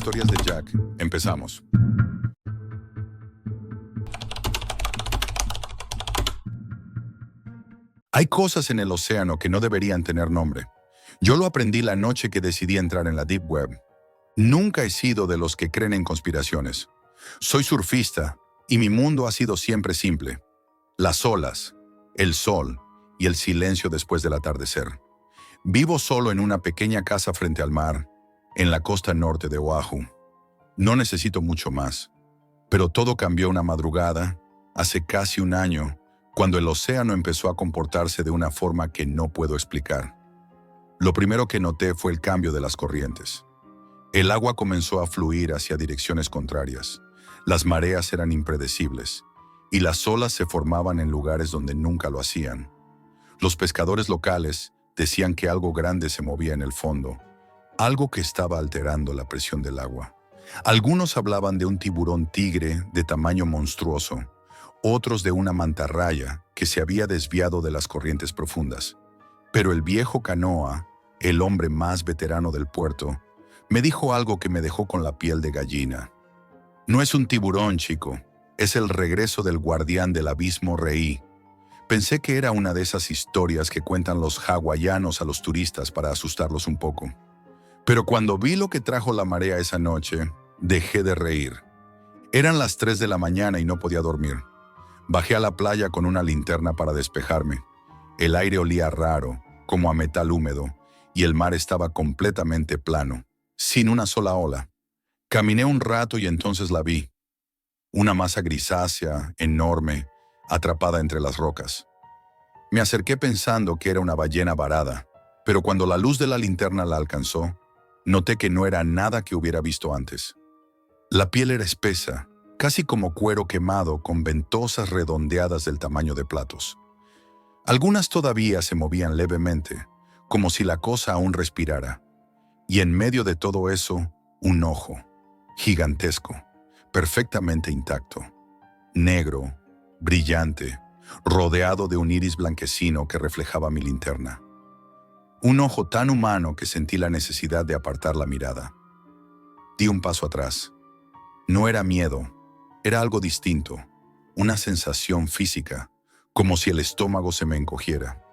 Historias de Jack. Empezamos. Hay cosas en el océano que no deberían tener nombre. Yo lo aprendí la noche que decidí entrar en la Deep Web. Nunca he sido de los que creen en conspiraciones. Soy surfista y mi mundo ha sido siempre simple. Las olas, el sol y el silencio después del atardecer. Vivo solo en una pequeña casa frente al mar, en la costa norte de Oahu. No necesito mucho más. Pero todo cambió una madrugada, hace casi un año, cuando el océano empezó a comportarse de una forma que no puedo explicar. Lo primero que noté fue el cambio de las corrientes. El agua comenzó a fluir hacia direcciones contrarias. Las mareas eran impredecibles, y las olas se formaban en lugares donde nunca lo hacían. Los pescadores locales decían que algo grande se movía en el fondo, algo que estaba alterando la presión del agua. Algunos hablaban de un tiburón tigre de tamaño monstruoso, otros de una mantarraya que se había desviado de las corrientes profundas. Pero el viejo Canoa, el hombre más veterano del puerto, me dijo algo que me dejó con la piel de gallina. No es un tiburón, chico, es el regreso del guardián del abismo Rei. Pensé que era una de esas historias que cuentan los hawaianos a los turistas para asustarlos un poco. Pero cuando vi lo que trajo la marea esa noche, dejé de reír. Eran las 3 de la mañana y no podía dormir. Bajé a la playa con una linterna para despejarme. El aire olía raro, como a metal húmedo, y el mar estaba completamente plano, sin una sola ola. Caminé un rato y entonces la vi. Una masa grisácea, enorme, atrapada entre las rocas. Me acerqué pensando que era una ballena varada, pero cuando la luz de la linterna la alcanzó, noté que no era nada que hubiera visto antes. La piel era espesa, casi como cuero quemado con ventosas redondeadas del tamaño de platos. Algunas todavía se movían levemente, como si la cosa aún respirara. Y en medio de todo eso, un ojo, gigantesco, perfectamente intacto, negro, brillante, rodeado de un iris blanquecino que reflejaba mi linterna. Un ojo tan humano que sentí la necesidad de apartar la mirada. Di un paso atrás. No era miedo, era algo distinto, una sensación física, como si el estómago se me encogiera.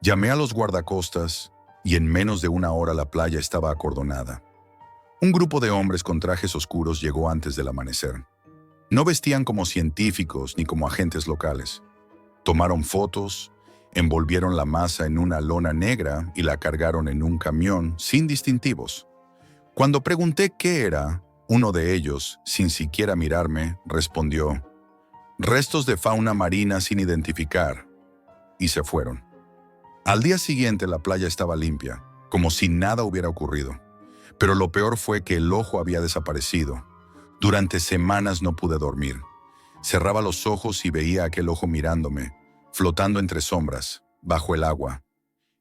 Llamé a los guardacostas y en menos de una hora la playa estaba acordonada. Un grupo de hombres con trajes oscuros llegó antes del amanecer. No vestían como científicos ni como agentes locales. Tomaron fotos, envolvieron la masa en una lona negra y la cargaron en un camión sin distintivos. Cuando pregunté qué era, uno de ellos, sin siquiera mirarme, respondió: «Restos de fauna marina sin identificar», y se fueron. Al día siguiente la playa estaba limpia, como si nada hubiera ocurrido. Pero lo peor fue que el ojo había desaparecido. Durante semanas no pude dormir. Cerraba los ojos y veía aquel ojo mirándome, flotando entre sombras, bajo el agua.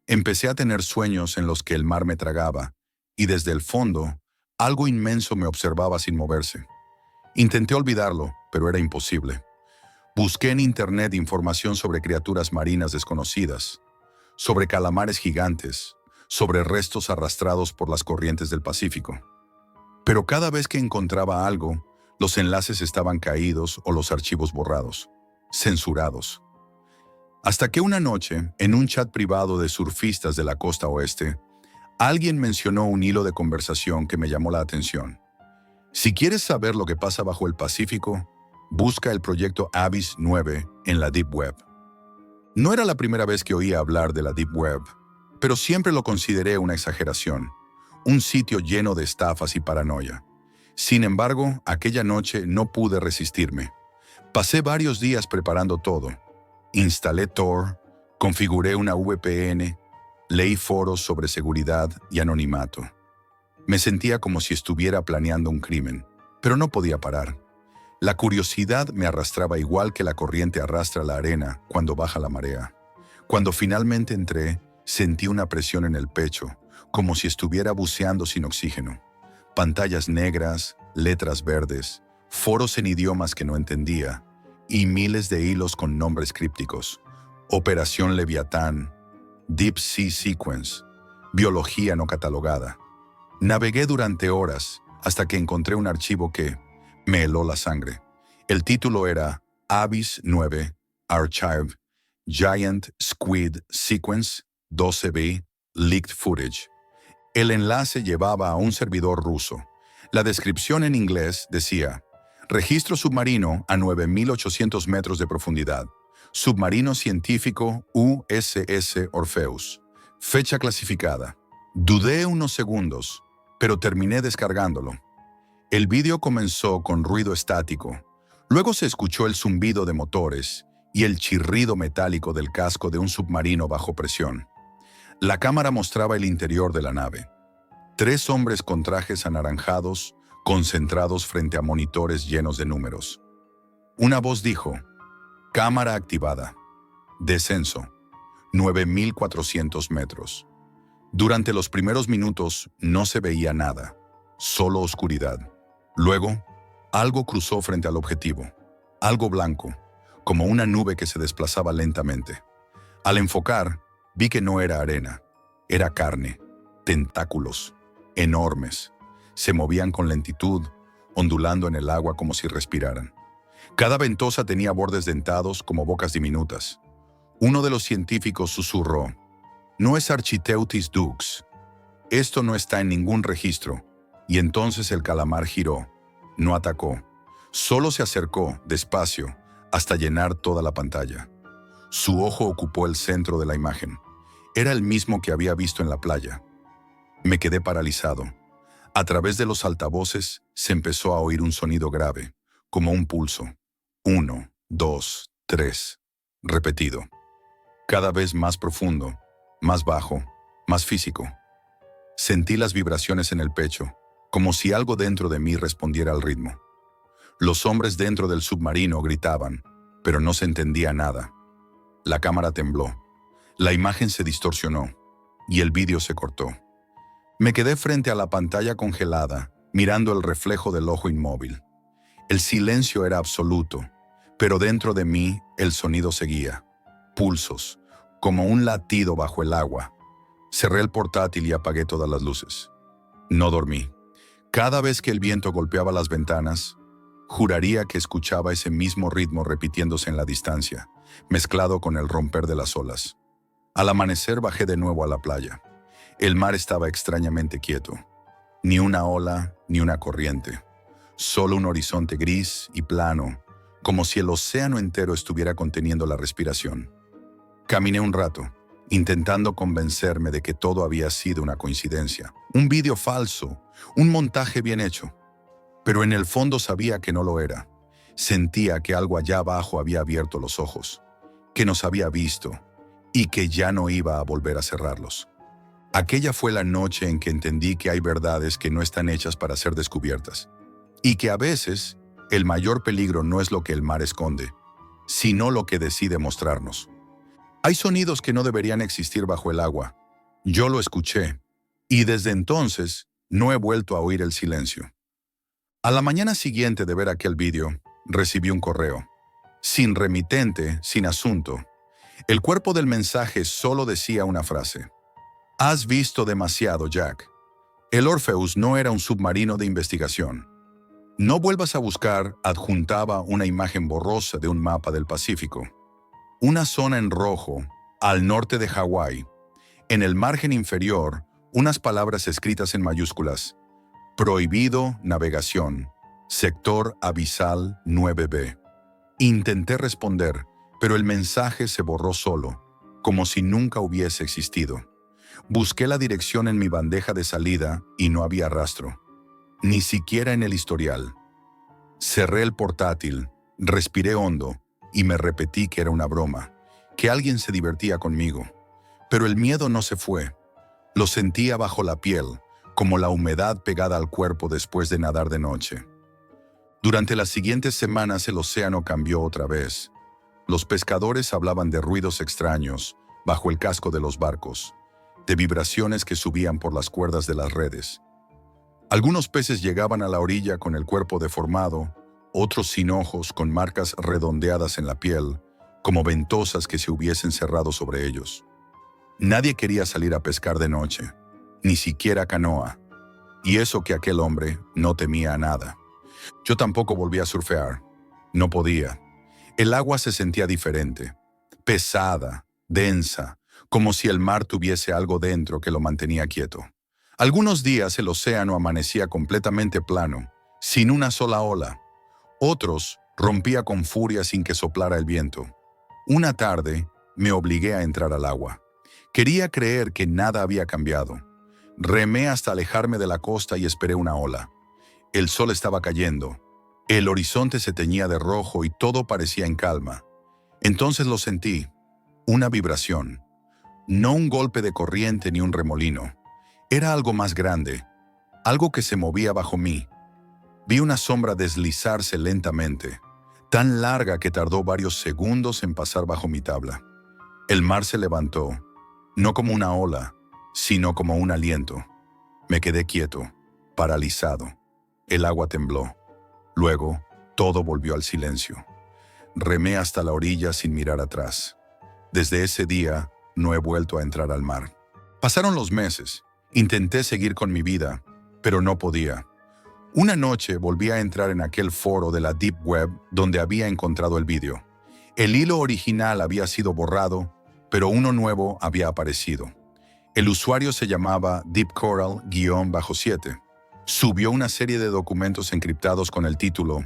Empecé a tener sueños en los que el mar me tragaba, y desde el fondo, algo inmenso me observaba sin moverse. Intenté olvidarlo, pero era imposible. Busqué en internet información sobre criaturas marinas desconocidas, sobre calamares gigantes, sobre restos arrastrados por las corrientes del Pacífico. Pero cada vez que encontraba algo, los enlaces estaban caídos o los archivos borrados, censurados. Hasta que una noche, en un chat privado de surfistas de la costa oeste, alguien mencionó un hilo de conversación que me llamó la atención. Si quieres saber lo que pasa bajo el Pacífico, busca el proyecto Abyss 9 en la Deep Web. No era la primera vez que oía hablar de la Deep Web, pero siempre lo consideré una exageración, un sitio lleno de estafas y paranoia. Sin embargo, aquella noche no pude resistirme. Pasé varios días preparando todo. Instalé Tor, configuré una VPN, leí foros sobre seguridad y anonimato. Me sentía como si estuviera planeando un crimen, pero no podía parar. La curiosidad me arrastraba igual que la corriente arrastra la arena cuando baja la marea. Cuando finalmente entré, sentí una presión en el pecho, como si estuviera buceando sin oxígeno. Pantallas negras, letras verdes, foros en idiomas que no entendía, y miles de hilos con nombres crípticos. Operación Leviatán, Deep Sea Sequence, biología no catalogada. Navegué durante horas, hasta que encontré un archivo que me heló la sangre. El título era Abyss 9 Archive Giant Squid Sequence 12B Leaked Footage. El enlace llevaba a un servidor ruso. La descripción en inglés decía: registro submarino a 9.800 metros de profundidad. Submarino científico USS Orpheus. Fecha clasificada. Dudé unos segundos, pero terminé descargándolo. El vídeo comenzó con ruido estático. Luego se escuchó el zumbido de motores y el chirrido metálico del casco de un submarino bajo presión. La cámara mostraba el interior de la nave. 3 hombres con trajes anaranjados, concentrados frente a monitores llenos de números. Una voz dijo: cámara activada. Descenso. 9.400 metros. Durante los primeros minutos no se veía nada, solo oscuridad. Luego, algo cruzó frente al objetivo. Algo blanco, como una nube que se desplazaba lentamente. Al enfocar, vi que no era arena, era carne, tentáculos, enormes. Se movían con lentitud, ondulando en el agua como si respiraran. Cada ventosa tenía bordes dentados como bocas diminutas. Uno de los científicos susurró: no es Architeuthis dux. Esto no está en ningún registro. Y entonces el calamar giró. No atacó. Solo se acercó, despacio, hasta llenar toda la pantalla. Su ojo ocupó el centro de la imagen. Era el mismo que había visto en la playa. Me quedé paralizado. A través de los altavoces se empezó a oír un sonido grave, como un pulso. 1, 2, 3. Repetido. Cada vez más profundo, más bajo, más físico. Sentí las vibraciones en el pecho, como si algo dentro de mí respondiera al ritmo. Los hombres dentro del submarino gritaban, pero no se entendía nada. La cámara tembló, la imagen se distorsionó y el vídeo se cortó. Me quedé frente a la pantalla congelada, mirando el reflejo del ojo inmóvil. El silencio era absoluto, pero dentro de mí el sonido seguía. Pulsos, como un latido bajo el agua. Cerré el portátil y apagué todas las luces. No dormí. Cada vez que el viento golpeaba las ventanas, juraría que escuchaba ese mismo ritmo repitiéndose en la distancia, mezclado con el romper de las olas. Al amanecer bajé de nuevo a la playa. El mar estaba extrañamente quieto. Ni una ola, ni una corriente. Solo un horizonte gris y plano, como si el océano entero estuviera conteniendo la respiración. Caminé un rato, intentando convencerme de que todo había sido una coincidencia, un vídeo falso, un montaje bien hecho. Pero en el fondo sabía que no lo era. Sentía que algo allá abajo había abierto los ojos, que nos había visto y que ya no iba a volver a cerrarlos. Aquella fue la noche en que entendí que hay verdades que no están hechas para ser descubiertas y que a veces el mayor peligro no es lo que el mar esconde, sino lo que decide mostrarnos. Hay sonidos que no deberían existir bajo el agua. Yo lo escuché, y desde entonces no he vuelto a oír el silencio. A la mañana siguiente de ver aquel vídeo, recibí un correo. Sin remitente, sin asunto. El cuerpo del mensaje solo decía una frase. Has visto demasiado, Jack. El Orpheus no era un submarino de investigación. No vuelvas a buscar, adjuntaba una imagen borrosa de un mapa del Pacífico. Una zona en rojo, al norte de Hawái. En el margen inferior, unas palabras escritas en mayúsculas. Prohibido navegación. Sector abisal 9B. Intenté responder, pero el mensaje se borró solo, como si nunca hubiese existido. Busqué la dirección en mi bandeja de salida y no había rastro. Ni siquiera en el historial. Cerré el portátil, respiré hondo y me repetí que era una broma, que alguien se divertía conmigo. Pero el miedo no se fue. Lo sentía bajo la piel, como la humedad pegada al cuerpo después de nadar de noche. Durante las siguientes semanas el océano cambió otra vez. Los pescadores hablaban de ruidos extraños bajo el casco de los barcos, de vibraciones que subían por las cuerdas de las redes. Algunos peces llegaban a la orilla con el cuerpo deformado, otros sin ojos con marcas redondeadas en la piel, como ventosas que se hubiesen cerrado sobre ellos. Nadie quería salir a pescar de noche, ni siquiera canoa. Y eso que aquel hombre no temía a nada. Yo tampoco volví a surfear. No podía. El agua se sentía diferente, pesada, densa, como si el mar tuviese algo dentro que lo mantenía quieto. Algunos días el océano amanecía completamente plano, sin una sola ola. Otros rompía con furia sin que soplara el viento. Una tarde me obligué a entrar al agua. Quería creer que nada había cambiado. Remé hasta alejarme de la costa y esperé una ola. El sol estaba cayendo. El horizonte se teñía de rojo y todo parecía en calma. Entonces lo sentí, una vibración. No un golpe de corriente ni un remolino. Era algo más grande, algo que se movía bajo mí. Vi una sombra deslizarse lentamente, tan larga que tardó varios segundos en pasar bajo mi tabla. El mar se levantó, no como una ola, sino como un aliento. Me quedé quieto, paralizado. El agua tembló. Luego, todo volvió al silencio. Remé hasta la orilla sin mirar atrás. Desde ese día, no he vuelto a entrar al mar. Pasaron los meses. Intenté seguir con mi vida, pero no podía. Una noche volví a entrar en aquel foro de la Deep Web donde había encontrado el vídeo. El hilo original había sido borrado, pero uno nuevo había aparecido. El usuario se llamaba Deep Coral-7. Subió una serie de documentos encriptados con el título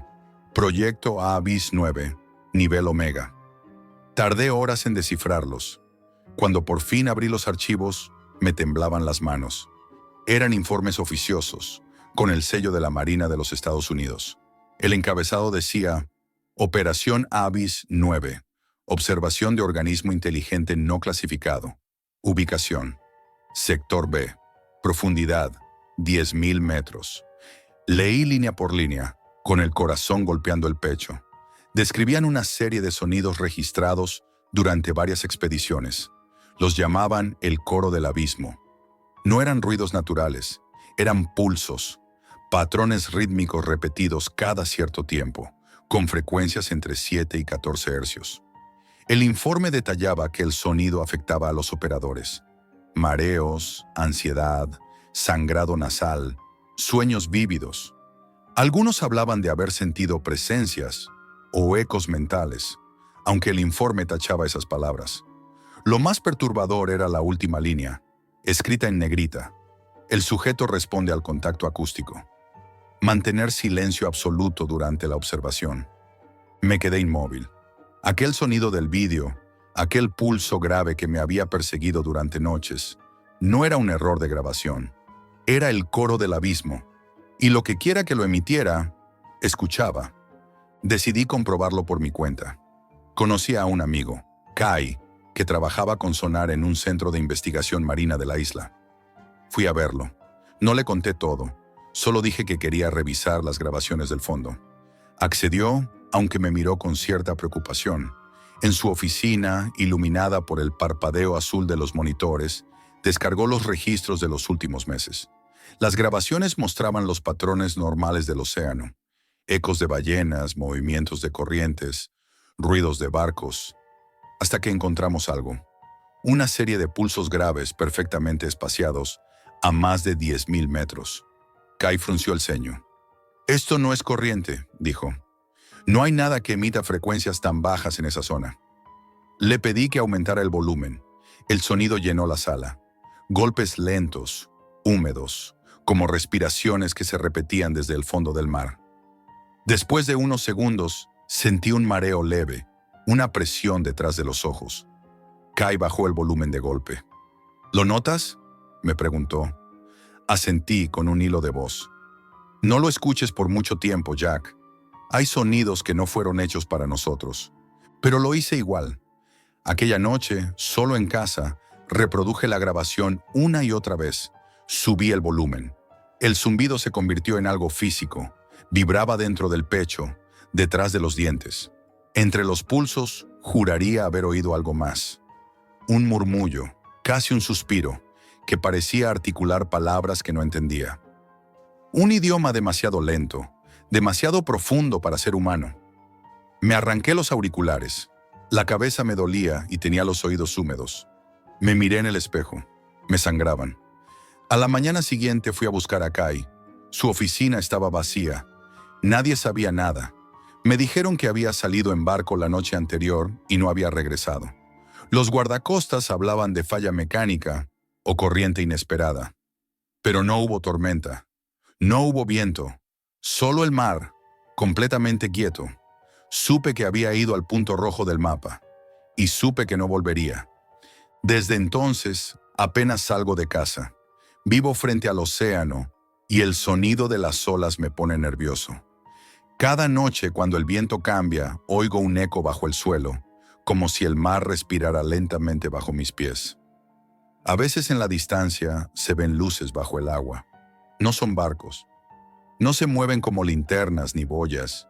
Proyecto Abyss 9, nivel Omega. Tardé horas en descifrarlos. Cuando por fin abrí los archivos, me temblaban las manos. Eran informes oficiosos, con el sello de la Marina de los Estados Unidos. El encabezado decía, Operación Abyss 9, observación de organismo inteligente no clasificado. Ubicación, Sector B, profundidad, 10.000 metros. Leí línea por línea, con el corazón golpeando el pecho. Describían una serie de sonidos registrados durante varias expediciones. Los llamaban el coro del abismo. No eran ruidos naturales, eran pulsos, patrones rítmicos repetidos cada cierto tiempo, con frecuencias entre 7 y 14 hercios. El informe detallaba que el sonido afectaba a los operadores. Mareos, ansiedad, sangrado nasal, sueños vívidos. Algunos hablaban de haber sentido presencias o ecos mentales, aunque el informe tachaba esas palabras. Lo más perturbador era la última línea, escrita en negrita. El sujeto responde al contacto acústico. Mantener silencio absoluto durante la observación. Me quedé inmóvil. Aquel sonido del vídeo, aquel pulso grave que me había perseguido durante noches, no era un error de grabación. Era el coro del abismo. Y lo que quiera que lo emitiera, escuchaba. Decidí comprobarlo por mi cuenta. Conocí a un amigo, Kai, que trabajaba con sonar en un centro de investigación marina de la isla. Fui a verlo. No le conté todo, solo dije que quería revisar las grabaciones del fondo. Accedió, aunque me miró con cierta preocupación. En su oficina, iluminada por el parpadeo azul de los monitores, descargó los registros de los últimos meses. Las grabaciones mostraban los patrones normales del océano. Ecos de ballenas, movimientos de corrientes, ruidos de barcos, hasta que encontramos algo. Una serie de pulsos graves perfectamente espaciados a más de 10.000 metros. Kai frunció el ceño. «Esto no es corriente», dijo. «No hay nada que emita frecuencias tan bajas en esa zona». Le pedí que aumentara el volumen. El sonido llenó la sala. Golpes lentos, húmedos, como respiraciones que se repetían desde el fondo del mar. Después de unos segundos, sentí un mareo leve, una presión detrás de los ojos. Kai bajó el volumen de golpe. «¿Lo notas?», me preguntó. Asentí con un hilo de voz. «No lo escuches por mucho tiempo, Jack. Hay sonidos que no fueron hechos para nosotros». Pero lo hice igual. Aquella noche, solo en casa, reproduje la grabación una y otra vez. Subí el volumen. El zumbido se convirtió en algo físico. Vibraba dentro del pecho, detrás de los dientes. Entre los pulsos, juraría haber oído algo más. Un murmullo, casi un suspiro, que parecía articular palabras que no entendía. Un idioma demasiado lento, demasiado profundo para ser humano. Me arranqué los auriculares. La cabeza me dolía y tenía los oídos húmedos. Me miré en el espejo. Me sangraban. A la mañana siguiente fui a buscar a Kai. Su oficina estaba vacía. Nadie sabía nada. Me dijeron que había salido en barco la noche anterior y no había regresado. Los guardacostas hablaban de falla mecánica o corriente inesperada. Pero no hubo tormenta. No hubo viento. Solo el mar, completamente quieto. Supe que había ido al punto rojo del mapa. Y supe que no volvería. Desde entonces, apenas salgo de casa. Vivo frente al océano y el sonido de las olas me pone nervioso. Cada noche, cuando el viento cambia, oigo un eco bajo el suelo, como si el mar respirara lentamente bajo mis pies. A veces en la distancia se ven luces bajo el agua. No son barcos. No se mueven como linternas ni boyas.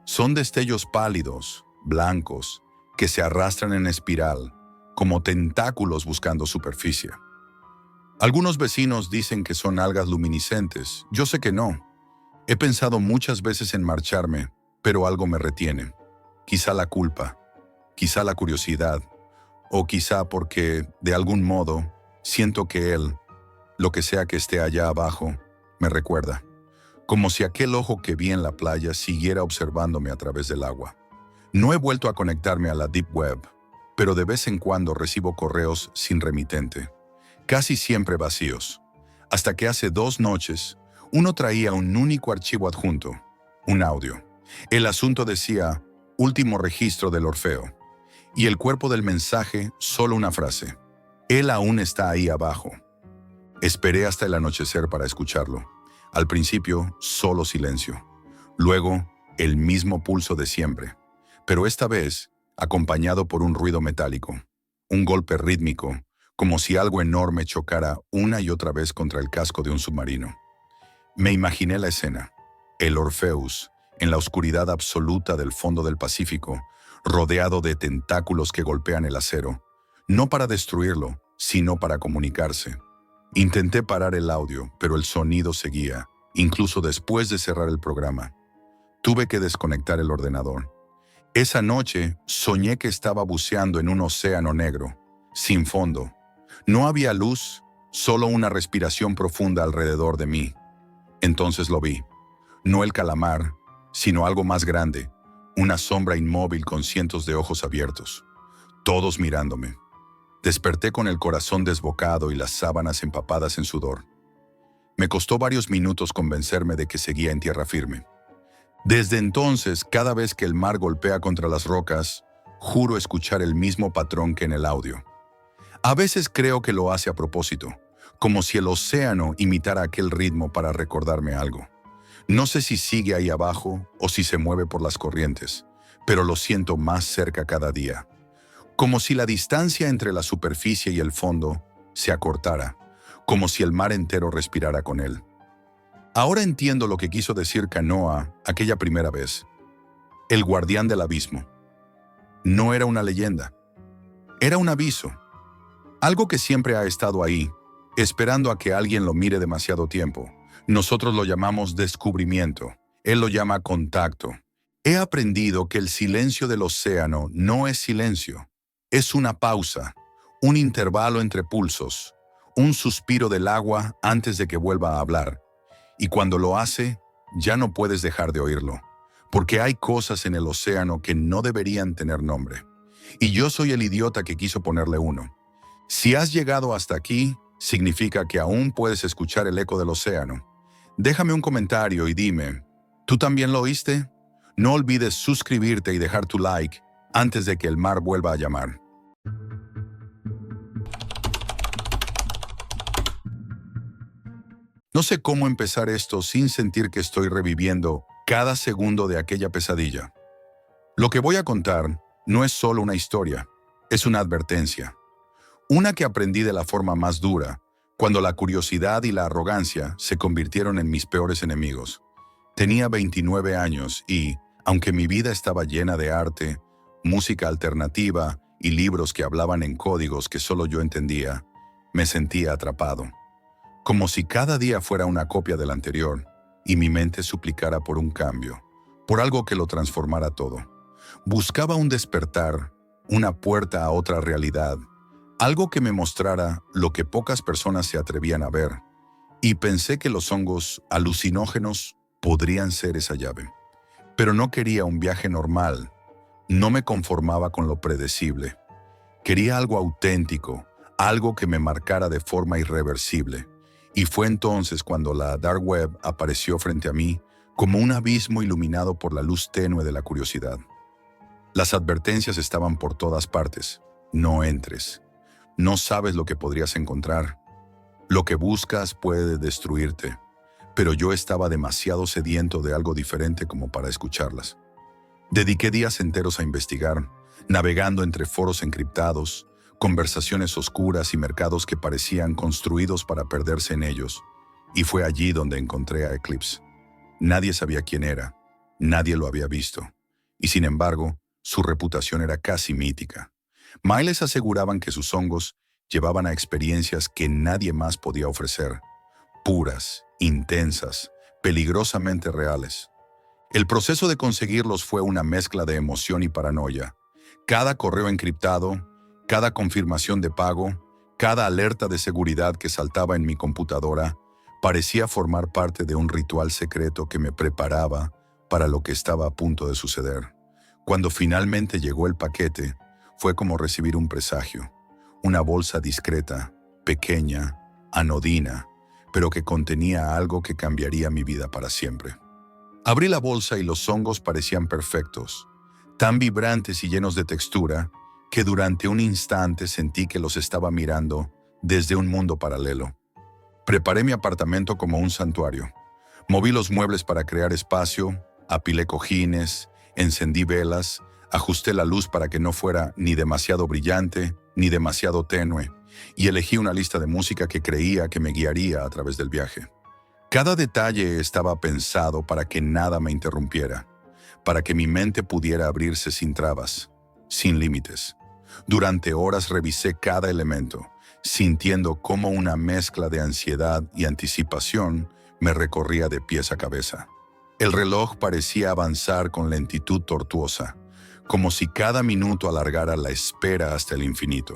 Son destellos pálidos, blancos, que se arrastran en espiral, como tentáculos buscando superficie. Algunos vecinos dicen que son algas luminiscentes. Yo sé que no. He pensado muchas veces en marcharme, pero algo me retiene. Quizá la culpa, quizá la curiosidad, o quizá porque, de algún modo, siento que él, lo que sea que esté allá abajo, me recuerda. Como si aquel ojo que vi en la playa siguiera observándome a través del agua. No he vuelto a conectarme a la Deep Web, pero de vez en cuando recibo correos sin remitente. Casi siempre vacíos, hasta que hace 2 noches uno traía un único archivo adjunto, un audio. El asunto decía, último registro del Orfeo, y el cuerpo del mensaje solo una frase, él aún está ahí abajo. Esperé hasta el anochecer para escucharlo. Al principio, solo silencio. Luego, el mismo pulso de siempre, pero esta vez, acompañado por un ruido metálico, un golpe rítmico, como si algo enorme chocara una y otra vez contra el casco de un submarino. Me imaginé la escena, el Orpheus, en la oscuridad absoluta del fondo del Pacífico, rodeado de tentáculos que golpean el acero, no para destruirlo, sino para comunicarse. Intenté parar el audio, pero el sonido seguía, incluso después de cerrar el programa. Tuve que desconectar el ordenador. Esa noche soñé que estaba buceando en un océano negro, sin fondo. No había luz, solo una respiración profunda alrededor de mí. Entonces lo vi. No el calamar, sino algo más grande, una sombra inmóvil con cientos de ojos abiertos, todos mirándome. Desperté con el corazón desbocado y las sábanas empapadas en sudor. Me costó varios minutos convencerme de que seguía en tierra firme. Desde entonces, cada vez que el mar golpea contra las rocas, juro escuchar el mismo patrón que en el audio. A veces creo que lo hace a propósito, como si el océano imitara aquel ritmo para recordarme algo. No sé si sigue ahí abajo o si se mueve por las corrientes, pero lo siento más cerca cada día. Como si la distancia entre la superficie y el fondo se acortara, como si el mar entero respirara con él. Ahora entiendo lo que quiso decir Canoa aquella primera vez. El guardián del abismo. No era una leyenda. Era un aviso. Algo que siempre ha estado ahí, esperando a que alguien lo mire demasiado tiempo. Nosotros lo llamamos descubrimiento. Él lo llama contacto. He aprendido que el silencio del océano no es silencio. Es una pausa, un intervalo entre pulsos, un suspiro del agua antes de que vuelva a hablar. Y cuando lo hace, ya no puedes dejar de oírlo, porque hay cosas en el océano que no deberían tener nombre. Y yo soy el idiota que quiso ponerle uno. Si has llegado hasta aquí, significa que aún puedes escuchar el eco del océano. Déjame un comentario y dime, ¿tú también lo oíste? No olvides suscribirte y dejar tu like antes de que el mar vuelva a llamar. No sé cómo empezar esto sin sentir que estoy reviviendo cada segundo de aquella pesadilla. Lo que voy a contar no es solo una historia, es una advertencia. Una que aprendí de la forma más dura, cuando la curiosidad y la arrogancia se convirtieron en mis peores enemigos. Tenía 29 años y, aunque mi vida estaba llena de arte, música alternativa y libros que hablaban en códigos que solo yo entendía, me sentía atrapado. Como si cada día fuera una copia del anterior y mi mente suplicara por un cambio, por algo que lo transformara todo. Buscaba un despertar, una puerta a otra realidad, algo que me mostrara lo que pocas personas se atrevían a ver, y pensé que los hongos alucinógenos podrían ser esa llave. Pero no quería un viaje normal, no me conformaba con lo predecible. Quería algo auténtico, algo que me marcara de forma irreversible. Y fue entonces cuando la Dark Web apareció frente a mí como un abismo iluminado por la luz tenue de la curiosidad. Las advertencias estaban por todas partes. No entres. No sabes lo que podrías encontrar. Lo que buscas puede destruirte. Pero yo estaba demasiado sediento de algo diferente como para escucharlas. Dediqué días enteros a investigar, navegando entre foros encriptados, conversaciones oscuras y mercados que parecían construidos para perderse en ellos. Y fue allí donde encontré a Eclipse. Nadie sabía quién era, nadie lo había visto. Y sin embargo, su reputación era casi mítica. Miles aseguraban que sus hongos llevaban a experiencias que nadie más podía ofrecer, puras, intensas, peligrosamente reales. El proceso de conseguirlos fue una mezcla de emoción y paranoia. Cada correo encriptado, cada confirmación de pago, cada alerta de seguridad que saltaba en mi computadora, parecía formar parte de un ritual secreto que me preparaba para lo que estaba a punto de suceder. Cuando finalmente llegó el paquete, fue como recibir un presagio, una bolsa discreta, pequeña, anodina, pero que contenía algo que cambiaría mi vida para siempre. Abrí la bolsa y los hongos parecían perfectos, tan vibrantes y llenos de textura, que durante un instante sentí que los estaba mirando desde un mundo paralelo. Preparé mi apartamento como un santuario. Moví los muebles para crear espacio, apilé cojines, encendí velas, ajusté la luz para que no fuera ni demasiado brillante ni demasiado tenue, y elegí una lista de música que creía que me guiaría a través del viaje. Cada detalle estaba pensado para que nada me interrumpiera, para que mi mente pudiera abrirse sin trabas, sin límites. Durante horas revisé cada elemento, sintiendo cómo una mezcla de ansiedad y anticipación me recorría de pies a cabeza. El reloj parecía avanzar con lentitud tortuosa, como si cada minuto alargara la espera hasta el infinito.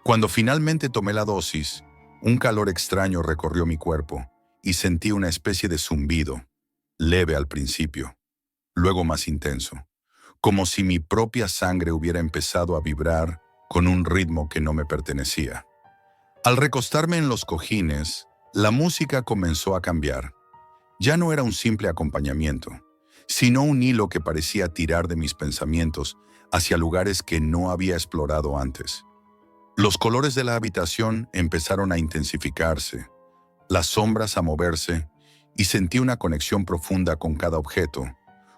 Cuando finalmente tomé la dosis, un calor extraño recorrió mi cuerpo y sentí una especie de zumbido, leve al principio, luego más intenso, como si mi propia sangre hubiera empezado a vibrar con un ritmo que no me pertenecía. Al recostarme en los cojines, la música comenzó a cambiar. Ya no era un simple acompañamiento, sino un hilo que parecía tirar de mis pensamientos hacia lugares que no había explorado antes. Los colores de la habitación empezaron a intensificarse, las sombras a moverse, y sentí una conexión profunda con cada objeto,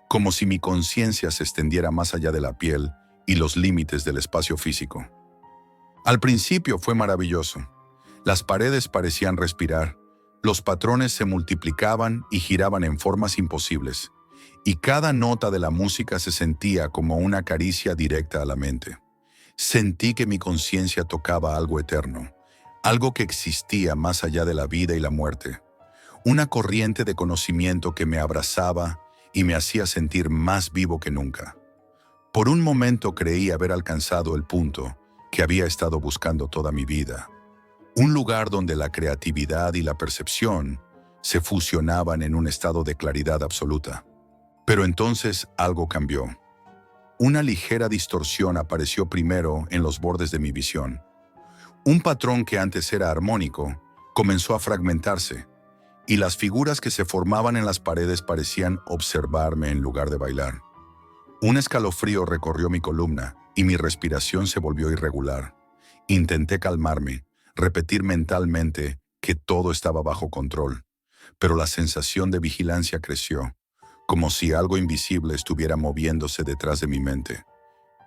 como si mi conciencia se extendiera más allá de la piel y los límites del espacio físico. Al principio fue maravilloso. Las paredes parecían respirar, los patrones se multiplicaban y giraban en formas imposibles, y cada nota de la música se sentía como una caricia directa a la mente. Sentí que mi conciencia tocaba algo eterno, algo que existía más allá de la vida y la muerte, una corriente de conocimiento que me abrazaba y me hacía sentir más vivo que nunca. Por un momento creí haber alcanzado el punto que había estado buscando toda mi vida. Un lugar donde la creatividad y la percepción se fusionaban en un estado de claridad absoluta. Pero entonces algo cambió. Una ligera distorsión apareció primero en los bordes de mi visión. Un patrón que antes era armónico comenzó a fragmentarse, y las figuras que se formaban en las paredes parecían observarme en lugar de bailar. Un escalofrío recorrió mi columna y mi respiración se volvió irregular. Intenté calmarme, repetir mentalmente que todo estaba bajo control, pero la sensación de vigilancia creció, como si algo invisible estuviera moviéndose detrás de mi mente,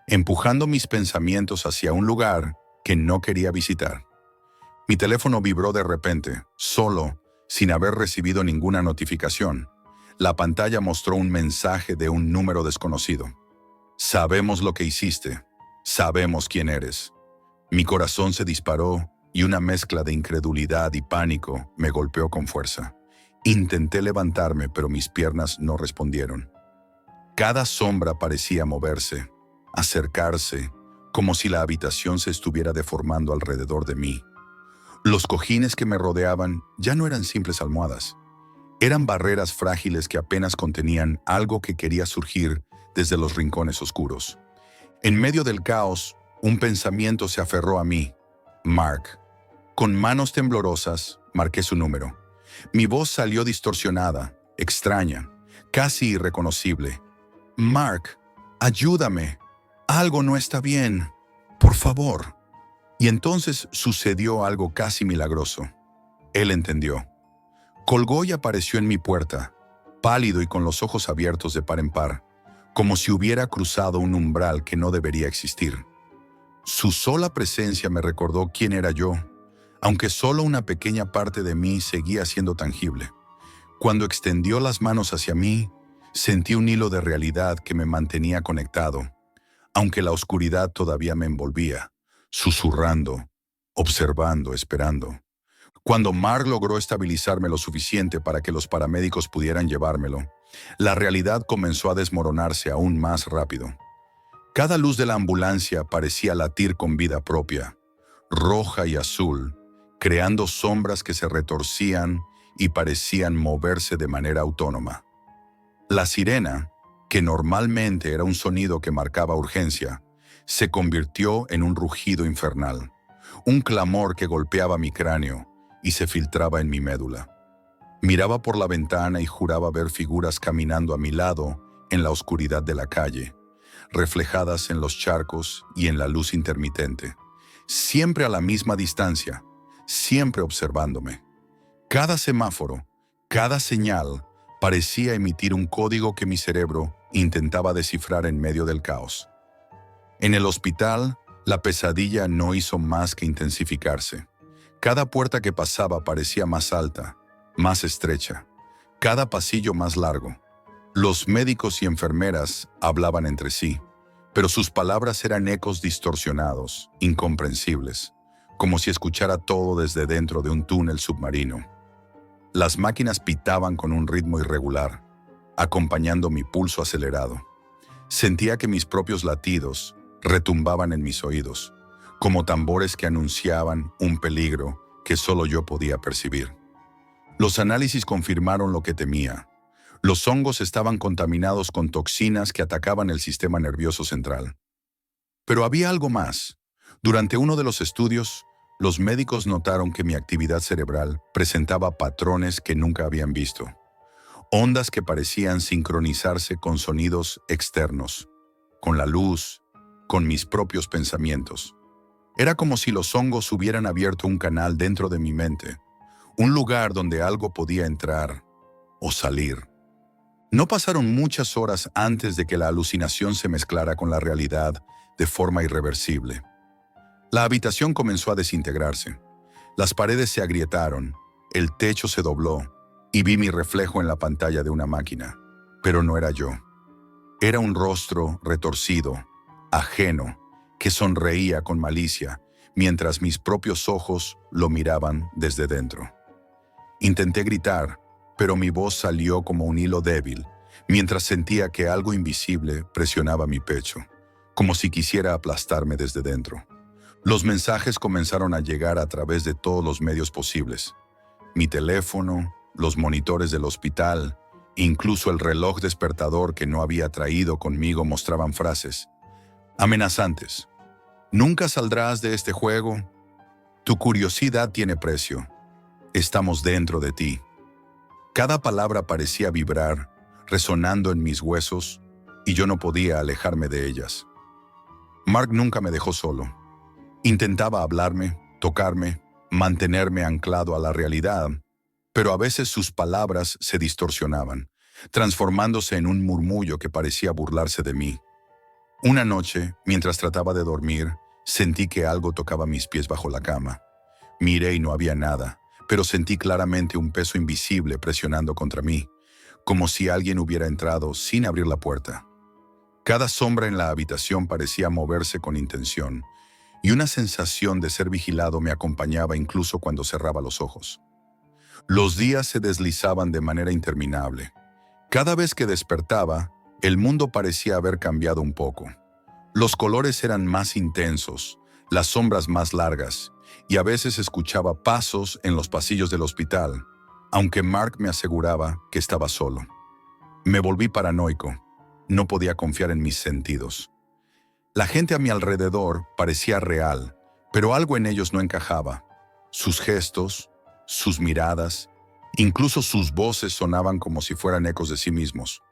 empujando mis pensamientos hacia un lugar que no quería visitar. Mi teléfono vibró de repente, solo, sin haber recibido ninguna notificación. La pantalla mostró un mensaje de un número desconocido. Sabemos lo que hiciste. Sabemos quién eres. Mi corazón se disparó y una mezcla de incredulidad y pánico me golpeó con fuerza. Intenté levantarme, pero mis piernas no respondieron. Cada sombra parecía moverse, acercarse, como si la habitación se estuviera deformando alrededor de mí. Los cojines que me rodeaban ya no eran simples almohadas. Eran barreras frágiles que apenas contenían algo que quería surgir desde los rincones oscuros. En medio del caos, un pensamiento se aferró a mí. Mark. Con manos temblorosas, marqué su número. Mi voz salió distorsionada, extraña, casi irreconocible. Mark, ayúdame. Algo no está bien. Por favor. Y entonces sucedió algo casi milagroso. Él entendió. Colgó y apareció en mi puerta, pálido y con los ojos abiertos de par en par, como si hubiera cruzado un umbral que no debería existir. Su sola presencia me recordó quién era yo, aunque solo una pequeña parte de mí seguía siendo tangible. Cuando extendió las manos hacia mí, sentí un hilo de realidad que me mantenía conectado, aunque la oscuridad todavía me envolvía, susurrando, observando, esperando. Cuando Mark logró estabilizarme lo suficiente para que los paramédicos pudieran llevármelo, la realidad comenzó a desmoronarse aún más rápido. Cada luz de la ambulancia parecía latir con vida propia, roja y azul, creando sombras que se retorcían y parecían moverse de manera autónoma. La sirena, que normalmente era un sonido que marcaba urgencia, se convirtió en un rugido infernal, un clamor que golpeaba mi cráneo y se filtraba en mi médula. Miraba por la ventana y juraba ver figuras caminando a mi lado en la oscuridad de la calle, reflejadas en los charcos y en la luz intermitente, siempre a la misma distancia, siempre observándome. Cada semáforo, cada señal, parecía emitir un código que mi cerebro intentaba descifrar en medio del caos. En el hospital, la pesadilla no hizo más que intensificarse. Cada puerta que pasaba parecía más alta, más estrecha, cada pasillo más largo. Los médicos y enfermeras hablaban entre sí, pero sus palabras eran ecos distorsionados, incomprensibles, como si escuchara todo desde dentro de un túnel submarino. Las máquinas pitaban con un ritmo irregular, acompañando mi pulso acelerado. Sentía que mis propios latidos retumbaban en mis oídos, como tambores que anunciaban un peligro que solo yo podía percibir. Los análisis confirmaron lo que temía. Los hongos estaban contaminados con toxinas que atacaban el sistema nervioso central. Pero había algo más. Durante uno de los estudios, los médicos notaron que mi actividad cerebral presentaba patrones que nunca habían visto. Ondas que parecían sincronizarse con sonidos externos, con la luz, con mis propios pensamientos. Era como si los hongos hubieran abierto un canal dentro de mi mente, un lugar donde algo podía entrar o salir. No pasaron muchas horas antes de que la alucinación se mezclara con la realidad de forma irreversible. La habitación comenzó a desintegrarse. Las paredes se agrietaron, el techo se dobló y vi mi reflejo en la pantalla de una máquina. Pero no era yo. Era un rostro retorcido, ajeno, que sonreía con malicia, mientras mis propios ojos lo miraban desde dentro. Intenté gritar, pero mi voz salió como un hilo débil, mientras sentía que algo invisible presionaba mi pecho, como si quisiera aplastarme desde dentro. Los mensajes comenzaron a llegar a través de todos los medios posibles. Mi teléfono, los monitores del hospital, incluso el reloj despertador que no había traído conmigo mostraban frases amenazantes. Nunca saldrás de este juego. Tu curiosidad tiene precio. Estamos dentro de ti. Cada palabra parecía vibrar, resonando en mis huesos, y yo no podía alejarme de ellas. Mark nunca me dejó solo. Intentaba hablarme, tocarme, mantenerme anclado a la realidad, pero a veces sus palabras se distorsionaban, transformándose en un murmullo que parecía burlarse de mí. Una noche, mientras trataba de dormir, sentí que algo tocaba mis pies bajo la cama. Miré y no había nada, pero sentí claramente un peso invisible presionando contra mí, como si alguien hubiera entrado sin abrir la puerta. Cada sombra en la habitación parecía moverse con intención, y una sensación de ser vigilado me acompañaba incluso cuando cerraba los ojos. Los días se deslizaban de manera interminable. Cada vez que despertaba, el mundo parecía haber cambiado un poco. Los colores eran más intensos, las sombras más largas, y a veces escuchaba pasos en los pasillos del hospital, aunque Mark me aseguraba que estaba solo. Me volví paranoico. No podía confiar en mis sentidos. La gente a mi alrededor parecía real, pero algo en ellos no encajaba. Sus gestos, sus miradas, incluso sus voces sonaban como si fueran ecos de sí mismos.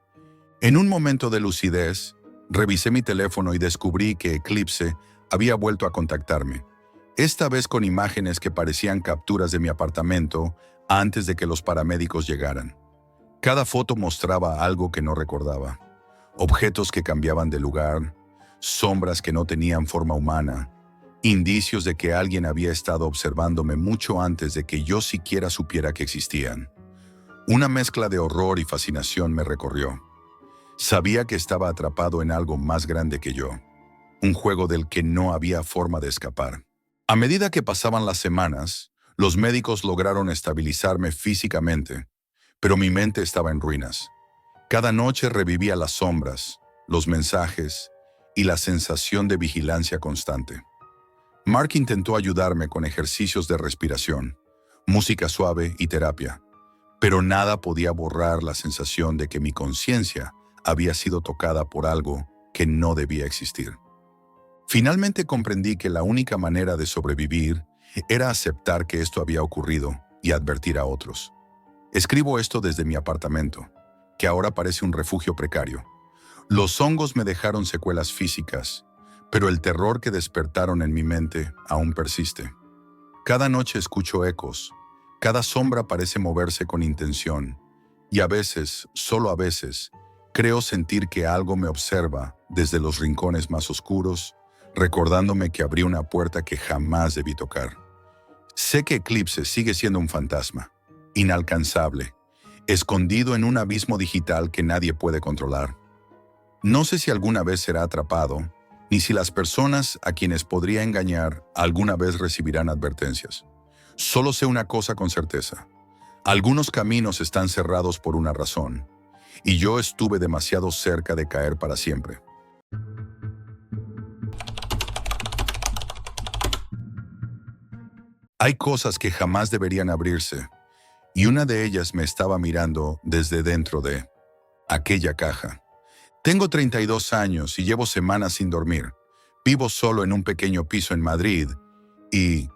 En un momento de lucidez, revisé mi teléfono y descubrí que Eclipse había vuelto a contactarme, esta vez con imágenes que parecían capturas de mi apartamento antes de que los paramédicos llegaran. Cada foto mostraba algo que no recordaba. Objetos que cambiaban de lugar, sombras que no tenían forma humana, indicios de que alguien había estado observándome mucho antes de que yo siquiera supiera que existían. Una mezcla de horror y fascinación me recorrió. Sabía que estaba atrapado en algo más grande que yo, un juego del que no había forma de escapar. A medida que pasaban las semanas, los médicos lograron estabilizarme físicamente, pero mi mente estaba en ruinas. Cada noche revivía las sombras, los mensajes y la sensación de vigilancia constante. Mark intentó ayudarme con ejercicios de respiración, música suave y terapia, pero nada podía borrar la sensación de que mi conciencia había sido tocada por algo que no debía existir. Finalmente comprendí que la única manera de sobrevivir era aceptar que esto había ocurrido y advertir a otros. Escribo esto desde mi apartamento, que ahora parece un refugio precario. Los hongos me dejaron secuelas físicas, pero el terror que despertaron en mi mente aún persiste. Cada noche escucho ecos, cada sombra parece moverse con intención, y a veces, solo a veces, creo sentir que algo me observa desde los rincones más oscuros, recordándome que abrí una puerta que jamás debí tocar. Sé que Eclipse sigue siendo un fantasma, inalcanzable, escondido en un abismo digital que nadie puede controlar. No sé si alguna vez será atrapado, ni si las personas a quienes podría engañar alguna vez recibirán advertencias. Solo sé una cosa con certeza. Algunos caminos están cerrados por una razón, y yo estuve demasiado cerca de caer para siempre. Hay cosas que jamás deberían abrirse, y una de ellas me estaba mirando desde dentro de aquella caja. Tengo 32 años y llevo semanas sin dormir. Vivo solo en un pequeño piso en Madrid y,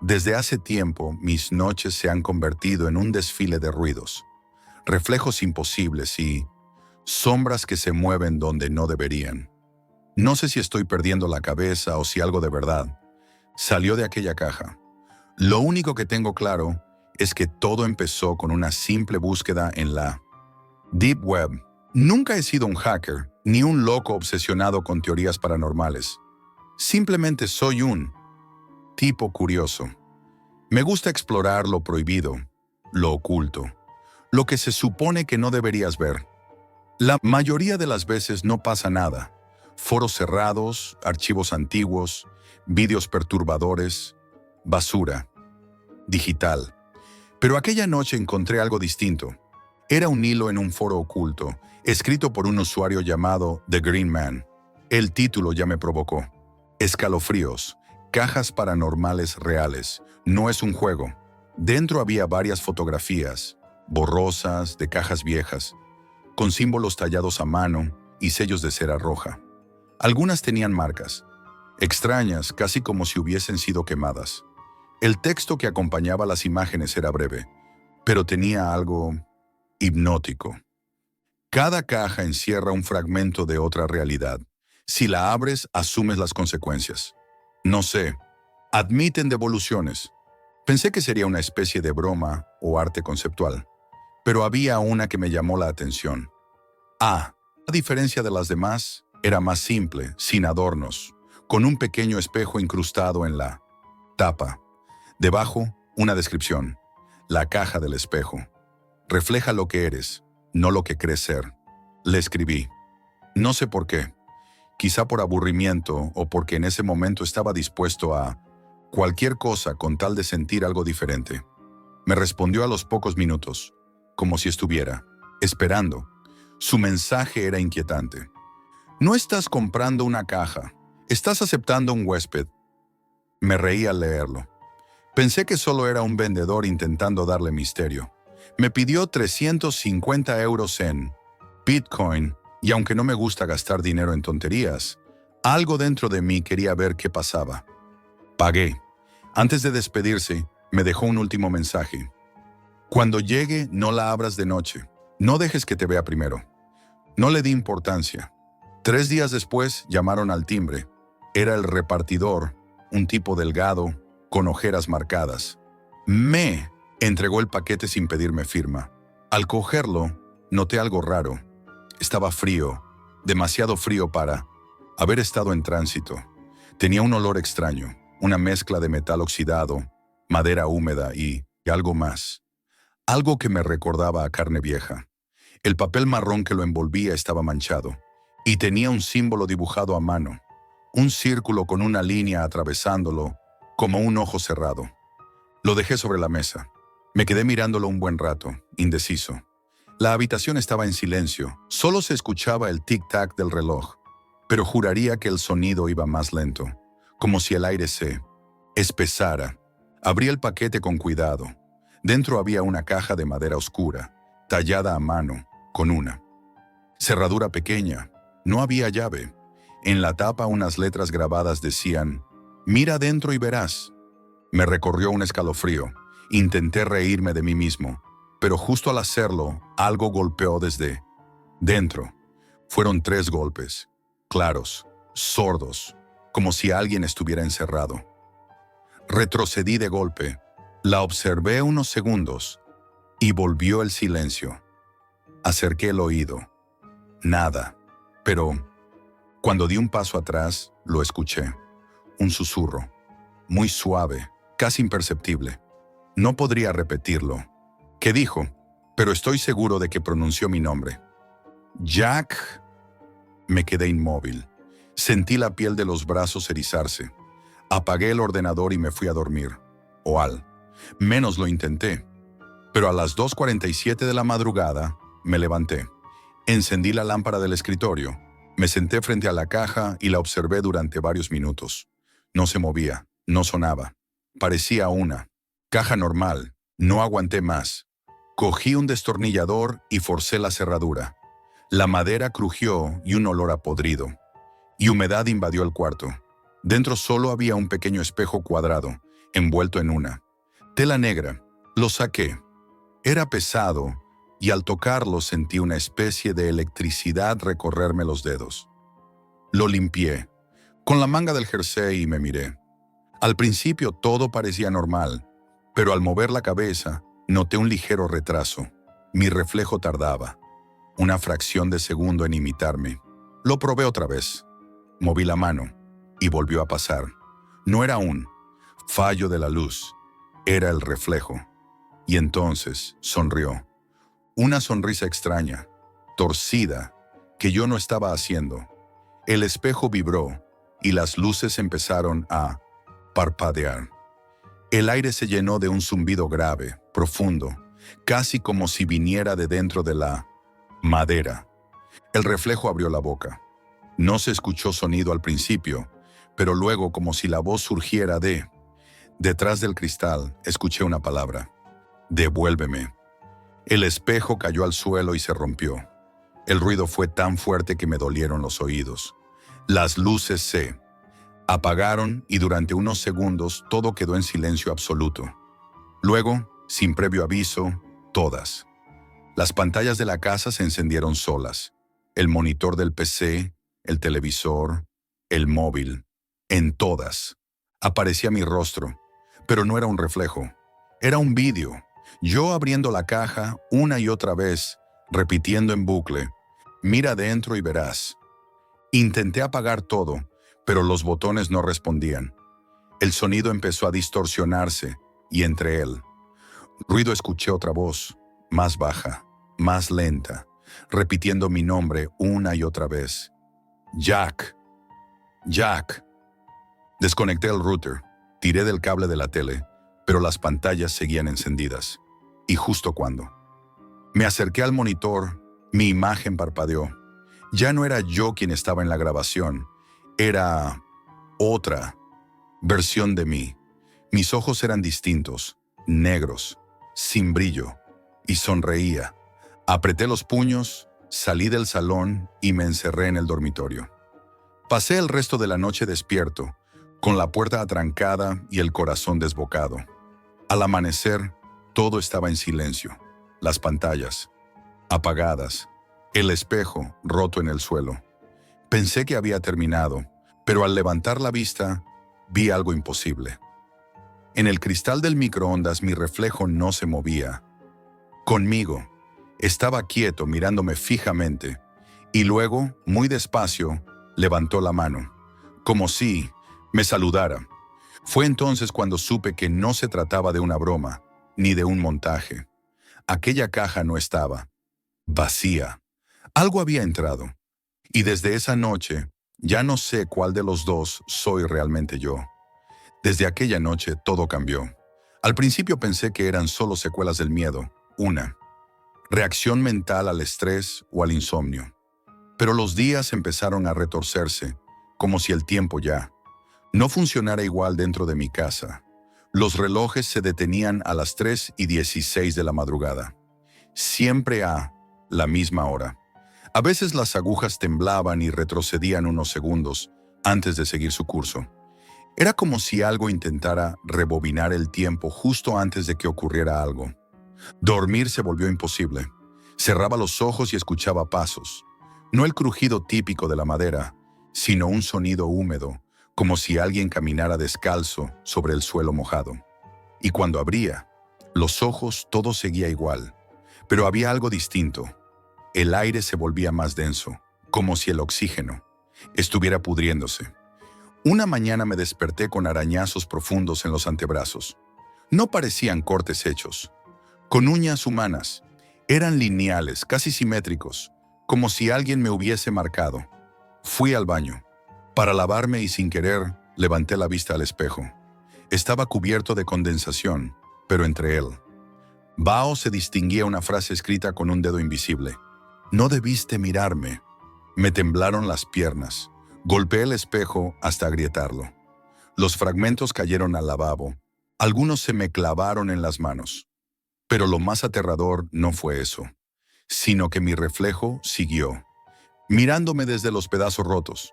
desde hace tiempo, mis noches se han convertido en un desfile de ruidos, reflejos imposibles y sombras que se mueven donde no deberían. No sé si estoy perdiendo la cabeza o si algo de verdad salió de aquella caja. Lo único que tengo claro es que todo empezó con una simple búsqueda en la Deep Web. Nunca he sido un hacker ni un loco obsesionado con teorías paranormales. Simplemente soy un tipo curioso. Me gusta explorar lo prohibido, lo oculto, lo que se supone que no deberías ver. La mayoría de las veces no pasa nada. Foros cerrados, archivos antiguos, vídeos perturbadores, basura, digital. Pero aquella noche encontré algo distinto. Era un hilo en un foro oculto, escrito por un usuario llamado The Green Man. El título ya me provocó. Escalofríos, cajas paranormales reales. No es un juego. Dentro había varias fotografías, borrosas, de cajas viejas, con símbolos tallados a mano y sellos de cera roja. Algunas tenían marcas, extrañas, casi como si hubiesen sido quemadas. El texto que acompañaba las imágenes era breve, pero tenía algo hipnótico. Cada caja encierra un fragmento de otra realidad. Si la abres, asumes las consecuencias. No sé, admiten devoluciones. Pensé que sería una especie de broma o arte conceptual, pero había una que me llamó la atención. A diferencia de las demás, era más simple, sin adornos, con un pequeño espejo incrustado en la tapa. Debajo, una descripción. La caja del espejo. Refleja lo que eres, no lo que crees ser. Le escribí. No sé por qué. Quizá por aburrimiento o porque en ese momento estaba dispuesto a cualquier cosa con tal de sentir algo diferente. Me respondió a los pocos minutos, como si estuviera esperando. Su mensaje era inquietante. No estás comprando una caja, estás aceptando un huésped. Me reí al leerlo. Pensé que solo era un vendedor intentando darle misterio. Me pidió 350 euros en Bitcoin y aunque no me gusta gastar dinero en tonterías, algo dentro de mí quería ver qué pasaba. Pagué. Antes de despedirse, me dejó un último mensaje. Cuando llegue, no la abras de noche. No dejes que te vea primero. No le di importancia. 3 días después llamaron al timbre. Era el repartidor, un tipo delgado, con ojeras marcadas. Me entregó el paquete sin pedirme firma. Al cogerlo, noté algo raro. Estaba frío, demasiado frío para haber estado en tránsito. Tenía un olor extraño, una mezcla de metal oxidado, madera húmeda y algo más. Algo que me recordaba a carne vieja. El papel marrón que lo envolvía estaba manchado y tenía un símbolo dibujado a mano, un círculo con una línea atravesándolo como un ojo cerrado. Lo dejé sobre la mesa. Me quedé mirándolo un buen rato, indeciso. La habitación estaba en silencio, solo se escuchaba el tic-tac del reloj, pero juraría que el sonido iba más lento, como si el aire se espesara. Abrí el paquete con cuidado. Dentro había una caja de madera oscura, tallada a mano, con una cerradura pequeña. No había llave. En la tapa unas letras grabadas decían: «Mira dentro y verás». Me recorrió un escalofrío. Intenté reírme de mí mismo, pero justo al hacerlo, algo golpeó desde dentro. Fueron 3 golpes, claros, sordos, como si alguien estuviera encerrado. Retrocedí de golpe, la observé unos segundos y volvió el silencio. Acerqué el oído. Nada, pero cuando di un paso atrás, lo escuché. Un susurro, muy suave, casi imperceptible. No podría repetirlo. ¿Qué dijo? Pero estoy seguro de que pronunció mi nombre. Jack. Me quedé inmóvil. Sentí la piel de los brazos erizarse. Apagué el ordenador y me fui a dormir. O al menos lo intenté. Pero a las 2:47 de la madrugada me levanté. Encendí la lámpara del escritorio. Me senté frente a la caja y la observé durante varios minutos. No se movía, no sonaba. Parecía una caja normal. No aguanté más. Cogí un destornillador y forcé la cerradura. La madera crujió y un olor a podrido. Y humedad invadió el cuarto. Dentro solo había un pequeño espejo cuadrado, envuelto en una tela negra. Lo saqué. Era pesado y al tocarlo sentí una especie de electricidad recorrerme los dedos. Lo limpié con la manga del jersey y me miré. Al principio todo parecía normal, pero al mover la cabeza noté un ligero retraso. Mi reflejo tardaba una fracción de segundo en imitarme. Lo probé otra vez. Moví la mano y volvió a pasar. No era un fallo de la luz, era el reflejo. Y entonces sonrió. Una sonrisa extraña, torcida, que yo no estaba haciendo. El espejo vibró y las luces empezaron a parpadear. El aire se llenó de un zumbido grave, profundo, casi como si viniera de dentro de la madera. El reflejo abrió la boca. No se escuchó sonido al principio, pero luego, como si la voz surgiera de detrás del cristal, escuché una palabra: «Devuélveme». El espejo cayó al suelo y se rompió. El ruido fue tan fuerte que me dolieron los oídos. Las luces se apagaron y durante unos segundos todo quedó en silencio absoluto. Luego, sin previo aviso, todas las pantallas de la casa se encendieron solas. El monitor del PC, el televisor, el móvil. En todas aparecía mi rostro, pero no era un reflejo. Era un vídeo. Yo abriendo la caja una y otra vez, repitiendo en bucle: «Mira dentro y verás». Intenté apagar todo, pero los botones no respondían. El sonido empezó a distorsionarse y entre él, ruido, escuché otra voz, más baja, más lenta, repitiendo mi nombre una y otra vez. «Jack. Jack». Desconecté el router, tiré del cable de la tele, pero las pantallas seguían encendidas. Y justo cuando me acerqué al monitor, mi imagen parpadeó. Ya no era yo quien estaba en la grabación, era otra versión de mí. Mis ojos eran distintos, negros, sin brillo, y sonreía. Apreté los puños, salí del salón y me encerré en el dormitorio. Pasé el resto de la noche despierto, con la puerta atrancada y el corazón desbocado. Al amanecer, todo estaba en silencio. Las pantallas, apagadas, el espejo roto en el suelo. Pensé que había terminado, pero al levantar la vista, vi algo imposible. En el cristal del microondas mi reflejo no se movía. Conmigo, estaba quieto mirándome fijamente, y luego, muy despacio, levantó la mano, como si me saludara. Fue entonces cuando supe que no se trataba de una broma, ni de un montaje. Aquella caja no estaba vacía. Algo había entrado. Y desde esa noche, ya no sé cuál de los dos soy realmente yo. Desde aquella noche todo cambió. Al principio pensé que eran solo secuelas del miedo, una reacción mental al estrés o al insomnio. Pero los días empezaron a retorcerse, como si el tiempo ya no funcionara igual dentro de mi casa. Los relojes se detenían a las 3:16 de la madrugada. Siempre a la misma hora. A veces las agujas temblaban y retrocedían unos segundos antes de seguir su curso. Era como si algo intentara rebobinar el tiempo justo antes de que ocurriera algo. Dormir se volvió imposible. Cerraba los ojos y escuchaba pasos. No el crujido típico de la madera, sino un sonido húmedo, como si alguien caminara descalzo sobre el suelo mojado. Y cuando abría los ojos, todo seguía igual. Pero había algo distinto. El aire se volvía más denso, como si el oxígeno estuviera pudriéndose. Una mañana me desperté con arañazos profundos en los antebrazos. No parecían cortes hechos, con uñas humanas. Eran lineales, casi simétricos, como si alguien me hubiese marcado. Fui al baño para lavarme y sin querer levanté la vista al espejo. Estaba cubierto de condensación, pero entre él, vaho se distinguía una frase escrita con un dedo invisible. No debiste mirarme. Me temblaron las piernas. Golpeé el espejo hasta agrietarlo. Los fragmentos cayeron al lavabo. Algunos se me clavaron en las manos. Pero lo más aterrador no fue eso, sino que mi reflejo siguió, mirándome desde los pedazos rotos.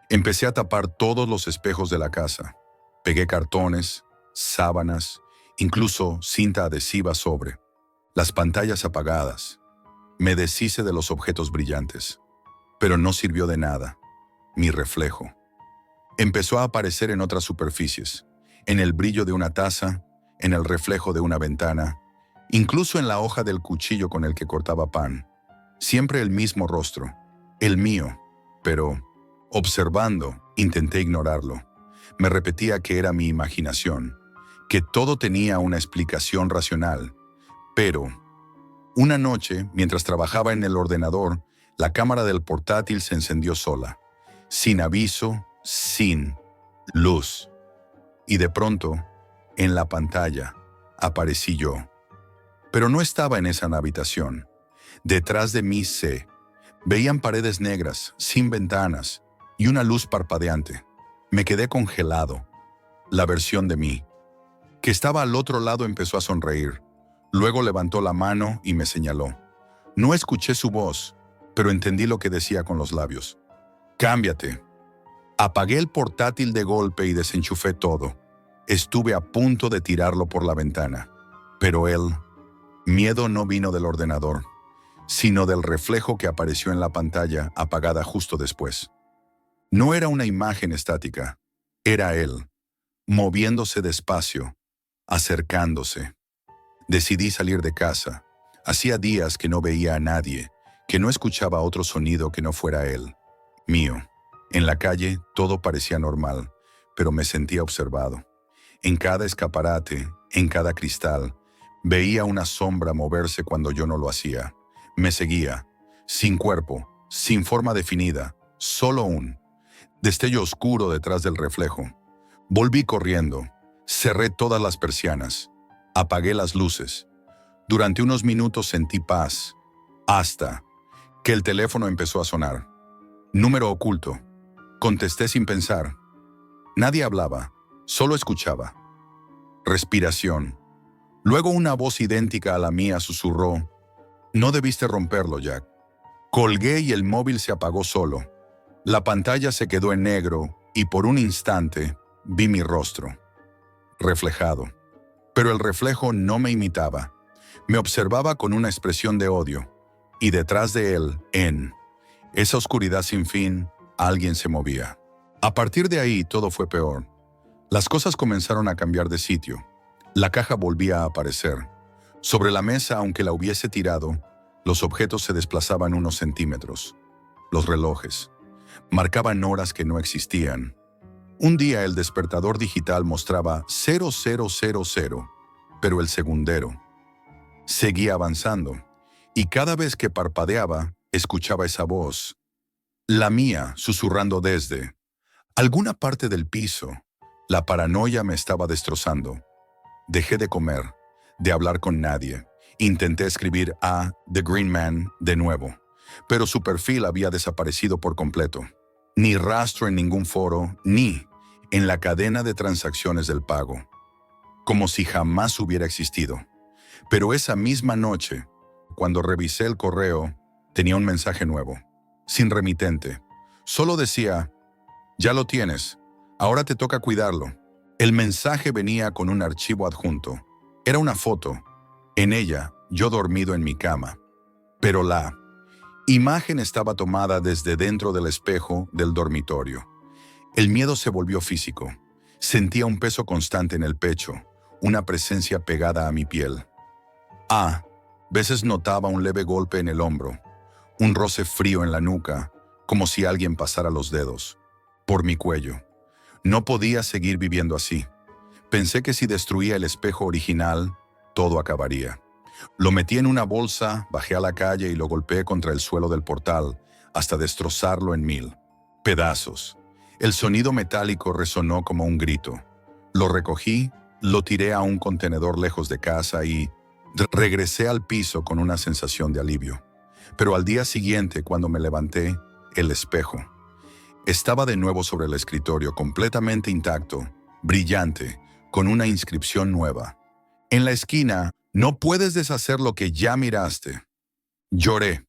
Empecé a tapar todos los espejos de la casa. Pegué cartones, sábanas, incluso cinta adhesiva sobre. Las pantallas apagadas. Me deshice de los objetos brillantes. Pero no sirvió de nada. Mi reflejo empezó a aparecer en otras superficies, en el brillo de una taza, en el reflejo de una ventana, incluso en la hoja del cuchillo con el que cortaba pan. Siempre el mismo rostro, el mío, pero, observando, intenté ignorarlo. Me repetía que era mi imaginación, que todo tenía una explicación racional. Pero, una noche, mientras trabajaba en el ordenador, la cámara del portátil se encendió sola, sin aviso, sin luz. Y de pronto, en la pantalla, aparecí yo. Pero no estaba en esa habitación. Detrás de mí veían paredes negras, sin ventanas, y una luz parpadeante. Me quedé congelado. La versión de mí, que estaba al otro lado, empezó a sonreír. Luego levantó la mano y me señaló. No escuché su voz, pero entendí lo que decía con los labios. Cámbiate. Apagué el portátil de golpe y desenchufé todo. Estuve a punto de tirarlo por la ventana. Pero miedo no vino del ordenador, sino del reflejo que apareció en la pantalla apagada justo después. No era una imagen estática, era él, moviéndose despacio, acercándose. Decidí salir de casa. Hacía días que no veía a nadie, que no escuchaba otro sonido que no fuera él, mío. En la calle todo parecía normal, pero me sentía observado. En cada escaparate, en cada cristal, veía una sombra moverse cuando yo no lo hacía. Me seguía, sin cuerpo, sin forma definida, solo un destello oscuro detrás del reflejo. Volví corriendo, cerré todas las persianas, apagué las luces. Durante unos minutos sentí paz, hasta que el teléfono empezó a sonar. Número oculto. Contesté sin pensar. Nadie hablaba, solo escuchaba. respiración. Luego una voz idéntica a la mía susurró: «No debiste romperlo, Jack». Colgué y el móvil se apagó solo. La pantalla se quedó en negro y por un instante vi mi rostro, reflejado. Pero el reflejo no me imitaba. Me observaba con una expresión de odio. Y detrás de él, en esa oscuridad sin fin, alguien se movía. A partir de ahí todo fue peor. Las cosas comenzaron a cambiar de sitio. La caja volvía a aparecer. Sobre la mesa, aunque la hubiese tirado, los objetos se desplazaban unos centímetros. Los relojes marcaban horas que no existían. Un día el despertador digital mostraba 0000, pero el segundero seguía avanzando, y cada vez que parpadeaba, escuchaba esa voz, la mía, susurrando desde alguna parte del piso. La paranoia me estaba destrozando. Dejé de comer, de hablar con nadie. Intenté escribir a The Green Man de nuevo, pero su perfil había desaparecido por completo. Ni rastro en ningún foro, ni en la cadena de transacciones del pago. Como si jamás hubiera existido. Pero esa misma noche, cuando revisé el correo, tenía un mensaje nuevo, sin remitente. Solo decía: «Ya lo tienes, ahora te toca cuidarlo». El mensaje venía con un archivo adjunto. Era una foto. En ella, yo dormido en mi cama. Pero la imagen estaba tomada desde dentro del espejo del dormitorio. El miedo se volvió físico. Sentía un peso constante en el pecho, una presencia pegada a mi piel. A veces notaba un leve golpe en el hombro, un roce frío en la nuca, como si alguien pasara los dedos por mi cuello. No podía seguir viviendo así. Pensé que si destruía el espejo original, todo acabaría. Lo metí en una bolsa, bajé a la calle y lo golpeé contra el suelo del portal, hasta destrozarlo en 1000 pedazos. El sonido metálico resonó como un grito. Lo recogí, lo tiré a un contenedor lejos de casa y regresé al piso con una sensación de alivio. Pero al día siguiente, cuando me levanté, el espejo estaba de nuevo sobre el escritorio, completamente intacto, brillante, con una inscripción nueva. En la esquina: «No puedes deshacer lo que ya miraste». Lloré,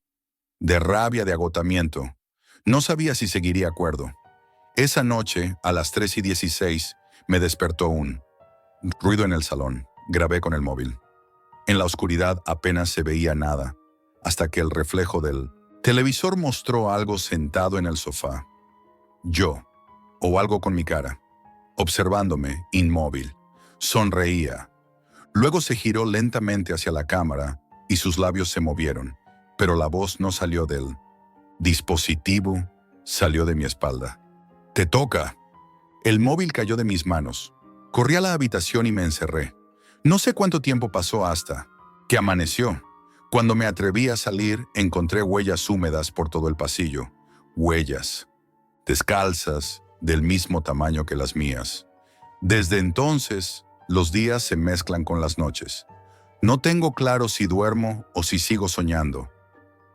de rabia, de agotamiento. No sabía si seguiría cuerdo. Esa noche, a las 3:16, me despertó un ruido en el salón. Grabé con el móvil. En la oscuridad apenas se veía nada, hasta que el reflejo del televisor mostró algo sentado en el sofá. Yo, o algo con mi cara, observándome, inmóvil. Sonreía. Luego se giró lentamente hacia la cámara y sus labios se movieron, pero la voz no salió del dispositivo, salió de mi espalda. «Te toca». El móvil cayó de mis manos. Corrí a la habitación y me encerré. No sé cuánto tiempo pasó hasta que amaneció. Cuando me atreví a salir, encontré huellas húmedas por todo el pasillo. Huellas descalzas, del mismo tamaño que las mías. Desde entonces, los días se mezclan con las noches. No tengo claro si duermo o si sigo soñando.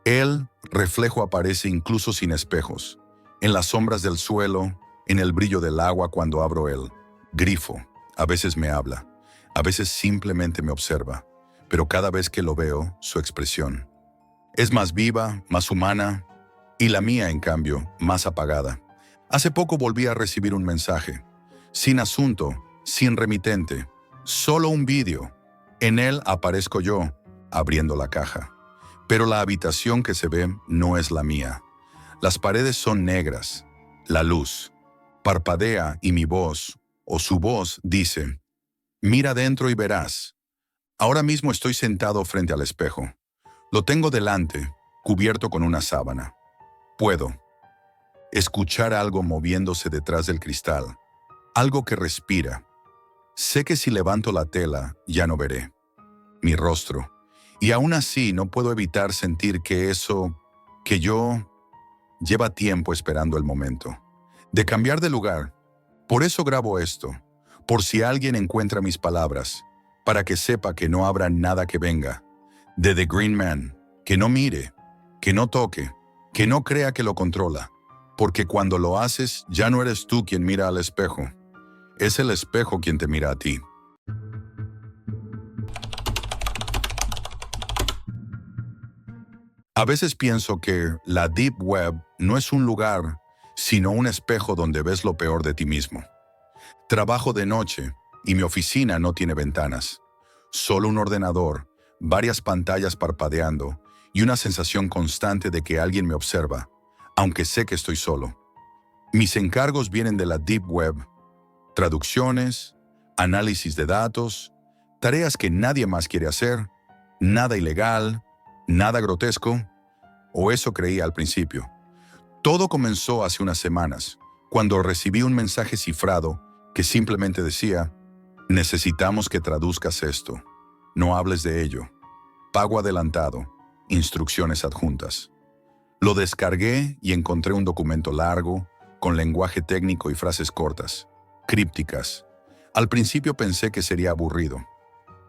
El reflejo aparece incluso sin espejos, en las sombras del suelo, en el brillo del agua cuando abro el grifo. A veces me habla, a veces simplemente me observa, pero cada vez que lo veo, su expresión es más viva, más humana, y la mía, en cambio, más apagada. Hace poco volví a recibir un mensaje, sin asunto, sin remitente, solo un vídeo. En él aparezco yo, abriendo la caja. Pero la habitación que se ve no es la mía. Las paredes son negras. La luz parpadea y mi voz, o su voz, dice: «Mira dentro y verás». Ahora mismo estoy sentado frente al espejo. Lo tengo delante, cubierto con una sábana. Puedo escuchar algo moviéndose detrás del cristal, algo que respira. Sé que si levanto la tela, ya no veré mi rostro. Y aún así no puedo evitar sentir que eso, que yo, lleva tiempo esperando el momento de cambiar de lugar. Por eso grabo esto, por si alguien encuentra mis palabras, para que sepa que no habrá nada que venga de The Green Man, que no mire, que no toque, que no crea que lo controla, porque cuando lo haces ya no eres tú quien mira al espejo, es el espejo quien te mira a ti. A veces pienso que la Deep Web no es un lugar, sino un espejo donde ves lo peor de ti mismo. Trabajo de noche y mi oficina no tiene ventanas. Solo un ordenador, varias pantallas parpadeando y una sensación constante de que alguien me observa, aunque sé que estoy solo. Mis encargos vienen de la Deep Web: traducciones, análisis de datos, tareas que nadie más quiere hacer, nada ilegal, nada grotesco, o eso creía al principio. Todo comenzó hace unas semanas, cuando recibí un mensaje cifrado que simplemente decía: necesitamos que traduzcas esto. No hables de ello. Pago adelantado. Instrucciones adjuntas. Lo descargué y encontré un documento largo, con lenguaje técnico y frases cortas, crípticas. Al principio pensé que sería aburrido.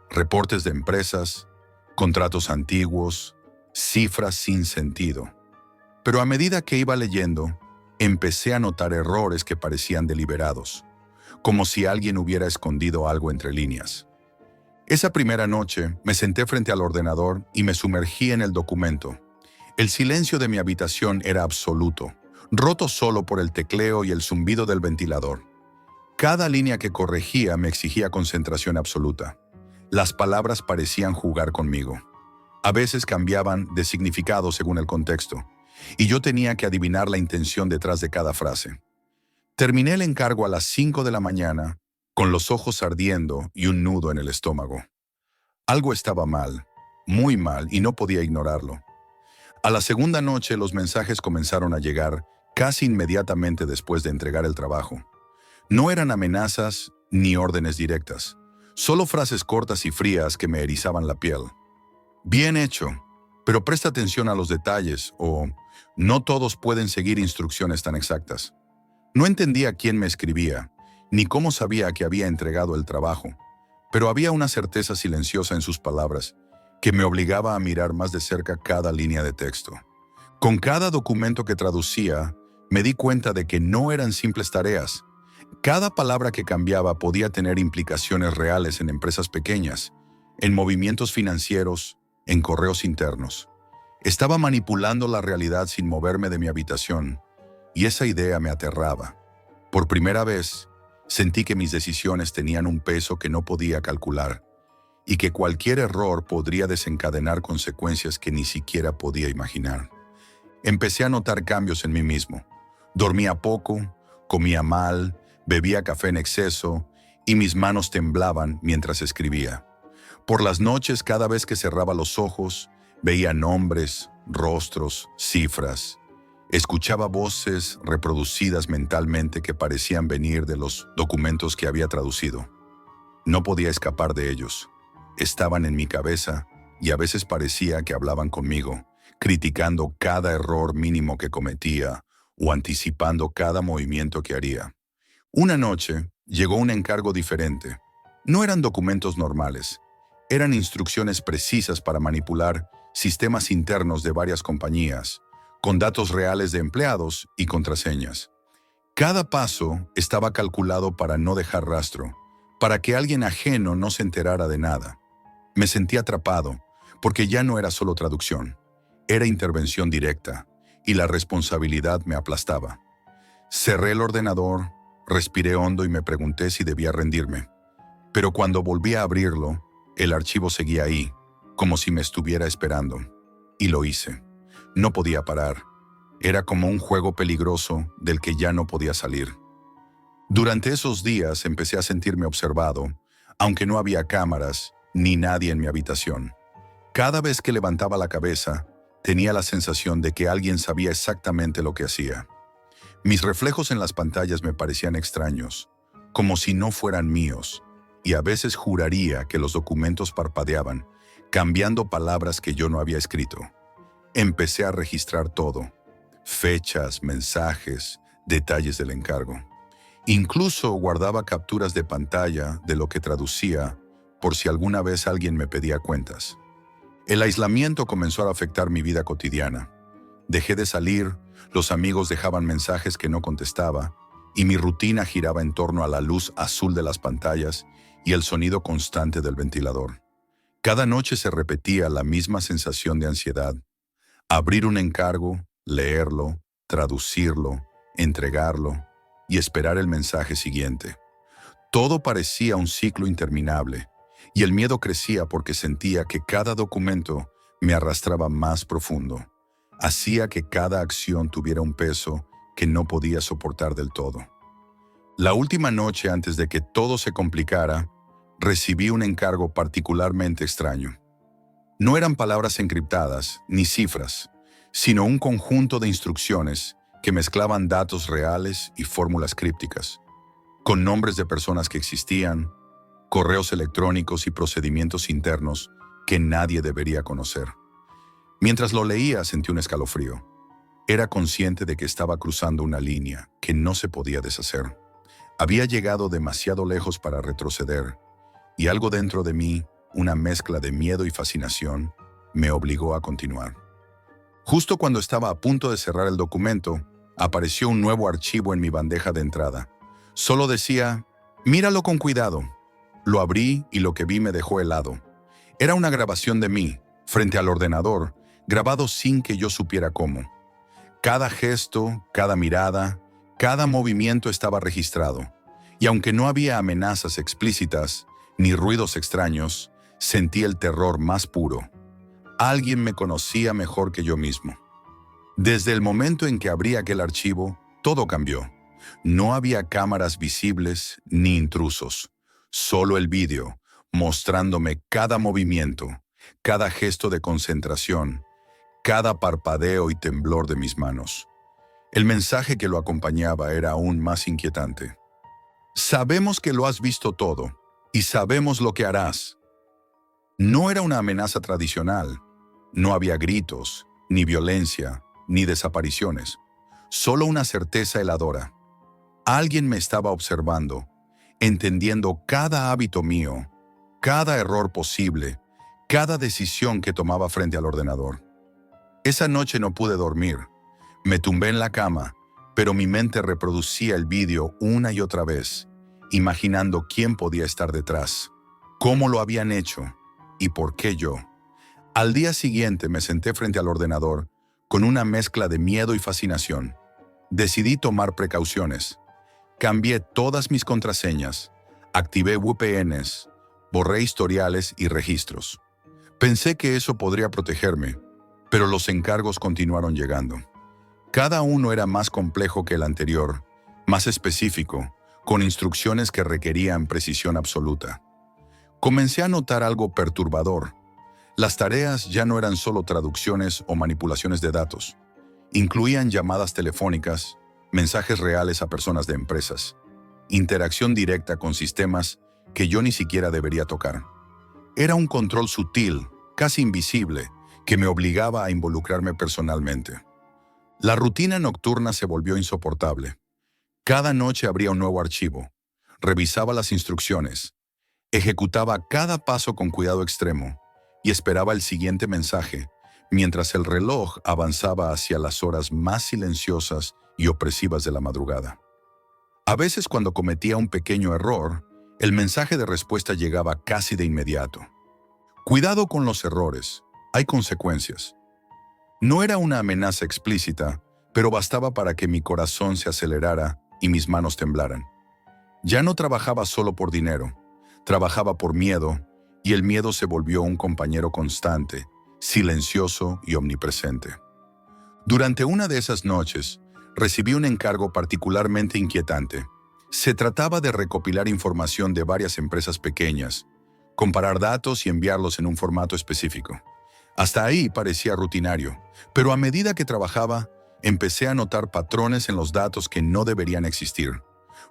Reportes de empresas, contratos antiguos, cifras sin sentido. Pero a medida que iba leyendo, empecé a notar errores que parecían deliberados, como si alguien hubiera escondido algo entre líneas. Esa primera noche me senté frente al ordenador y me sumergí en el documento. El silencio de mi habitación era absoluto, roto solo por el tecleo y el zumbido del ventilador. Cada línea que corregía me exigía concentración absoluta. Las palabras parecían jugar conmigo. A veces cambiaban de significado según el contexto, y yo tenía que adivinar la intención detrás de cada frase. Terminé el encargo a las 5 de la mañana, con los ojos ardiendo y un nudo en el estómago. Algo estaba mal, muy mal, y no podía ignorarlo. A la segunda noche los mensajes comenzaron a llegar casi inmediatamente después de entregar el trabajo. No eran amenazas ni órdenes directas, solo frases cortas y frías que me erizaban la piel. Bien hecho, pero presta atención a los detalles, o no todos pueden seguir instrucciones tan exactas. No entendía quién me escribía, ni cómo sabía que había entregado el trabajo, pero había una certeza silenciosa en sus palabras que me obligaba a mirar más de cerca cada línea de texto. Con cada documento que traducía, me di cuenta de que no eran simples tareas. Cada palabra que cambiaba podía tener implicaciones reales en empresas pequeñas, en movimientos financieros, en correos internos. Estaba manipulando la realidad sin moverme de mi habitación, y esa idea me aterraba. Por primera vez, sentí que mis decisiones tenían un peso que no podía calcular, y que cualquier error podría desencadenar consecuencias que ni siquiera podía imaginar. Empecé a notar cambios en mí mismo. Dormía poco, comía mal, bebía café en exceso, y mis manos temblaban mientras escribía. Por las noches, cada vez que cerraba los ojos, veía nombres, rostros, cifras. Escuchaba voces reproducidas mentalmente que parecían venir de los documentos que había traducido. No podía escapar de ellos. Estaban en mi cabeza y a veces parecía que hablaban conmigo, criticando cada error mínimo que cometía o anticipando cada movimiento que haría. Una noche llegó un encargo diferente. No eran documentos normales. Eran instrucciones precisas para manipular sistemas internos de varias compañías, con datos reales de empleados y contraseñas. Cada paso estaba calculado para no dejar rastro, para que alguien ajeno no se enterara de nada. Me sentí atrapado, porque ya no era solo traducción, era intervención directa, y la responsabilidad me aplastaba. Cerré el ordenador, respiré hondo y me pregunté si debía rendirme. Pero cuando volví a abrirlo, el archivo seguía ahí, como si me estuviera esperando. Y lo hice. No podía parar. Era como un juego peligroso del que ya no podía salir. Durante esos días empecé a sentirme observado, aunque no había cámaras ni nadie en mi habitación. Cada vez que levantaba la cabeza, tenía la sensación de que alguien sabía exactamente lo que hacía. Mis reflejos en las pantallas me parecían extraños, como si no fueran míos, y a veces juraría que los documentos parpadeaban, cambiando palabras que yo no había escrito. Empecé a registrar todo: fechas, mensajes, detalles del encargo. Incluso guardaba capturas de pantalla de lo que traducía por si alguna vez alguien me pedía cuentas. El aislamiento comenzó a afectar mi vida cotidiana. Dejé de salir, los amigos dejaban mensajes que no contestaba, y mi rutina giraba en torno a la luz azul de las pantallas y el sonido constante del ventilador. Cada noche se repetía la misma sensación de ansiedad, Abrir un encargo, leerlo, traducirlo, entregarlo y esperar el mensaje siguiente. Todo parecía un ciclo interminable, y el miedo crecía porque sentía que cada documento me arrastraba más profundo. Hacía que cada acción tuviera un peso que no podía soportar del todo. La última noche antes de que todo se complicara, recibí un encargo particularmente extraño. No eran palabras encriptadas ni cifras, sino un conjunto de instrucciones que mezclaban datos reales y fórmulas crípticas, con nombres de personas que existían, correos electrónicos y procedimientos internos que nadie debería conocer. Mientras lo leía, sentí un escalofrío. Era consciente de que estaba cruzando una línea que no se podía deshacer. Había llegado demasiado lejos para retroceder, y algo dentro de mí, una mezcla de miedo y fascinación, me obligó a continuar. Justo cuando estaba a punto de cerrar el documento, apareció un nuevo archivo en mi bandeja de entrada. Solo decía, míralo con cuidado. Lo abrí y lo que vi me dejó helado. Era una grabación de mí, frente al ordenador, grabado sin que yo supiera cómo. Cada gesto, cada mirada, cada movimiento estaba registrado, y aunque no había amenazas explícitas ni ruidos extraños, sentí el terror más puro. Alguien me conocía mejor que yo mismo. Desde el momento en que abrí aquel archivo, todo cambió. No había cámaras visibles ni intrusos, solo el vídeo, mostrándome cada movimiento, cada gesto de concentración, cada parpadeo y temblor de mis manos. El mensaje que lo acompañaba era aún más inquietante. Sabemos que lo has visto todo, y sabemos lo que harás. No era una amenaza tradicional. No había gritos, ni violencia, ni desapariciones. Solo una certeza heladora. Alguien me estaba observando, entendiendo cada hábito mío, cada error posible, cada decisión que tomaba frente al ordenador. Esa noche no pude dormir. Me tumbé en la cama, pero mi mente reproducía el vídeo una y otra vez, imaginando quién podía estar detrás, cómo lo habían hecho y por qué yo. Al día siguiente me senté frente al ordenador con una mezcla de miedo y fascinación. Decidí tomar precauciones. Cambié todas mis contraseñas, activé VPNs, borré historiales y registros. Pensé que eso podría protegerme, pero los encargos continuaron llegando. Cada uno era más complejo que el anterior, más específico, con instrucciones que requerían precisión absoluta. Comencé a notar algo perturbador. Las tareas ya no eran solo traducciones o manipulaciones de datos. Incluían llamadas telefónicas, mensajes reales a personas de empresas, interacción directa con sistemas que yo ni siquiera debería tocar. Era un control sutil, casi invisible, que me obligaba a involucrarme personalmente. La rutina nocturna se volvió insoportable. Cada noche abría un nuevo archivo, revisaba las instrucciones, ejecutaba cada paso con cuidado extremo y esperaba el siguiente mensaje, mientras el reloj avanzaba hacia las horas más silenciosas y opresivas de la madrugada. A veces, cuando cometía un pequeño error, el mensaje de respuesta llegaba casi de inmediato. Cuidado con los errores, hay consecuencias. No era una amenaza explícita, pero bastaba para que mi corazón se acelerara y mis manos temblaran. Ya no trabajaba solo por dinero, trabajaba por miedo, y el miedo se volvió un compañero constante, silencioso y omnipresente. Durante una de esas noches, recibí un encargo particularmente inquietante. Se trataba de recopilar información de varias empresas pequeñas, comparar datos y enviarlos en un formato específico. Hasta ahí parecía rutinario, pero a medida que trabajaba, empecé a notar patrones en los datos que no deberían existir,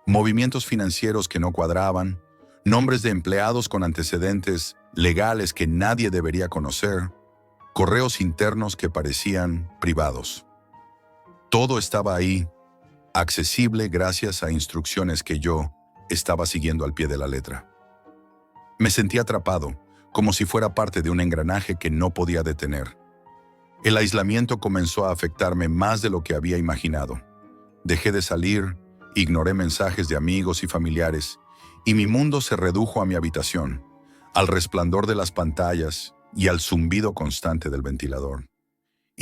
movimientos financieros que no cuadraban, nombres de empleados con antecedentes legales que nadie debería conocer, correos internos que parecían privados. Todo estaba ahí, accesible gracias a instrucciones que yo estaba siguiendo al pie de la letra. Me sentí atrapado, como si fuera parte de un engranaje que no podía detener. El aislamiento comenzó a afectarme más de lo que había imaginado. Dejé de salir, ignoré mensajes de amigos y familiares, y mi mundo se redujo a mi habitación, al resplandor de las pantallas y al zumbido constante del ventilador.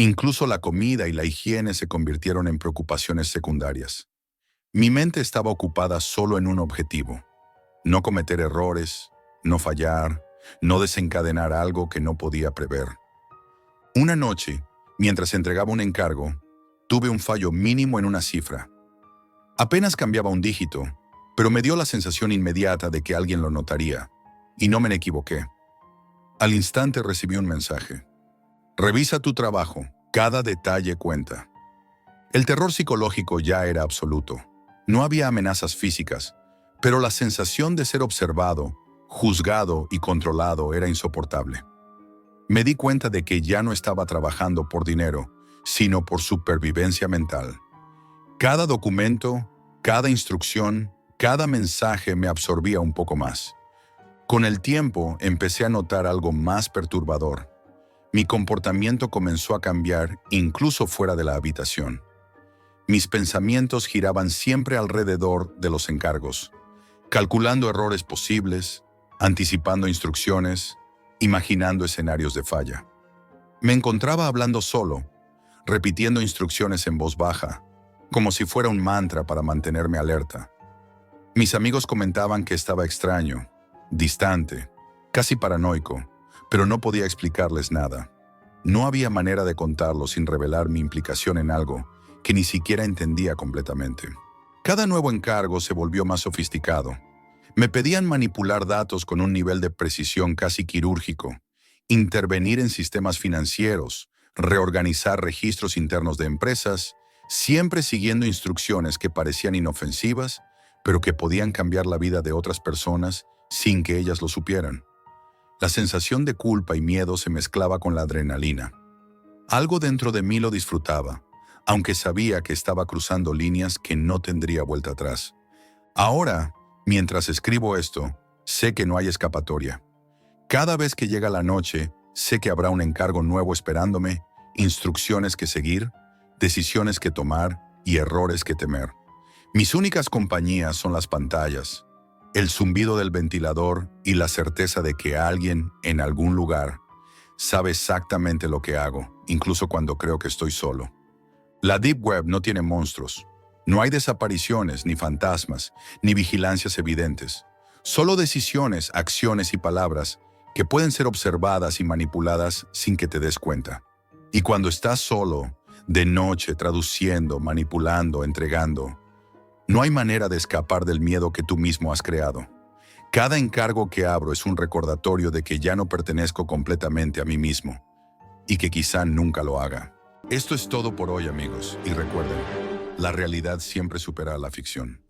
Incluso la comida y la higiene se convirtieron en preocupaciones secundarias. Mi mente estaba ocupada solo en un objetivo: no cometer errores, no fallar, no desencadenar algo que no podía prever. Una noche, mientras entregaba un encargo, tuve un fallo mínimo en una cifra. Apenas cambiaba un dígito, pero me dio la sensación inmediata de que alguien lo notaría, y no me equivoqué. Al instante recibí un mensaje: revisa tu trabajo, cada detalle cuenta. El terror psicológico ya era absoluto. No había amenazas físicas, pero la sensación de ser observado, juzgado y controlado era insoportable. Me di cuenta de que ya no estaba trabajando por dinero, sino por supervivencia mental. Cada documento, cada instrucción, cada mensaje me absorbía un poco más. Con el tiempo empecé a notar algo más perturbador. Mi comportamiento comenzó a cambiar incluso fuera de la habitación. Mis pensamientos giraban siempre alrededor de los encargos, calculando errores posibles, anticipando instrucciones, imaginando escenarios de falla. Me encontraba hablando solo, repitiendo instrucciones en voz baja, como si fuera un mantra para mantenerme alerta. Mis amigos comentaban que estaba extraño, distante, casi paranoico, pero no podía explicarles nada. No había manera de contarlo sin revelar mi implicación en algo que ni siquiera entendía completamente. Cada nuevo encargo se volvió más sofisticado. Me pedían manipular datos con un nivel de precisión casi quirúrgico, intervenir en sistemas financieros, reorganizar registros internos de empresas, siempre siguiendo instrucciones que parecían inofensivas, pero que podían cambiar la vida de otras personas sin que ellas lo supieran. La sensación de culpa y miedo se mezclaba con la adrenalina. Algo dentro de mí lo disfrutaba, aunque sabía que estaba cruzando líneas que no tendría vuelta atrás. Ahora, mientras escribo esto, sé que no hay escapatoria. Cada vez que llega la noche, sé que habrá un encargo nuevo esperándome, instrucciones que seguir, decisiones que tomar y errores que temer. Mis únicas compañías son las pantallas, el zumbido del ventilador y la certeza de que alguien, en algún lugar, sabe exactamente lo que hago, incluso cuando creo que estoy solo. La Deep Web no tiene monstruos. No hay desapariciones, ni fantasmas, ni vigilancias evidentes. Solo decisiones, acciones y palabras que pueden ser observadas y manipuladas sin que te des cuenta. Y cuando estás solo, de noche, traduciendo, manipulando, entregando, no hay manera de escapar del miedo que tú mismo has creado. Cada encargo que abro es un recordatorio de que ya no pertenezco completamente a mí mismo y que quizá nunca lo haga. Esto es todo por hoy, amigos, y recuerden, la realidad siempre supera a la ficción.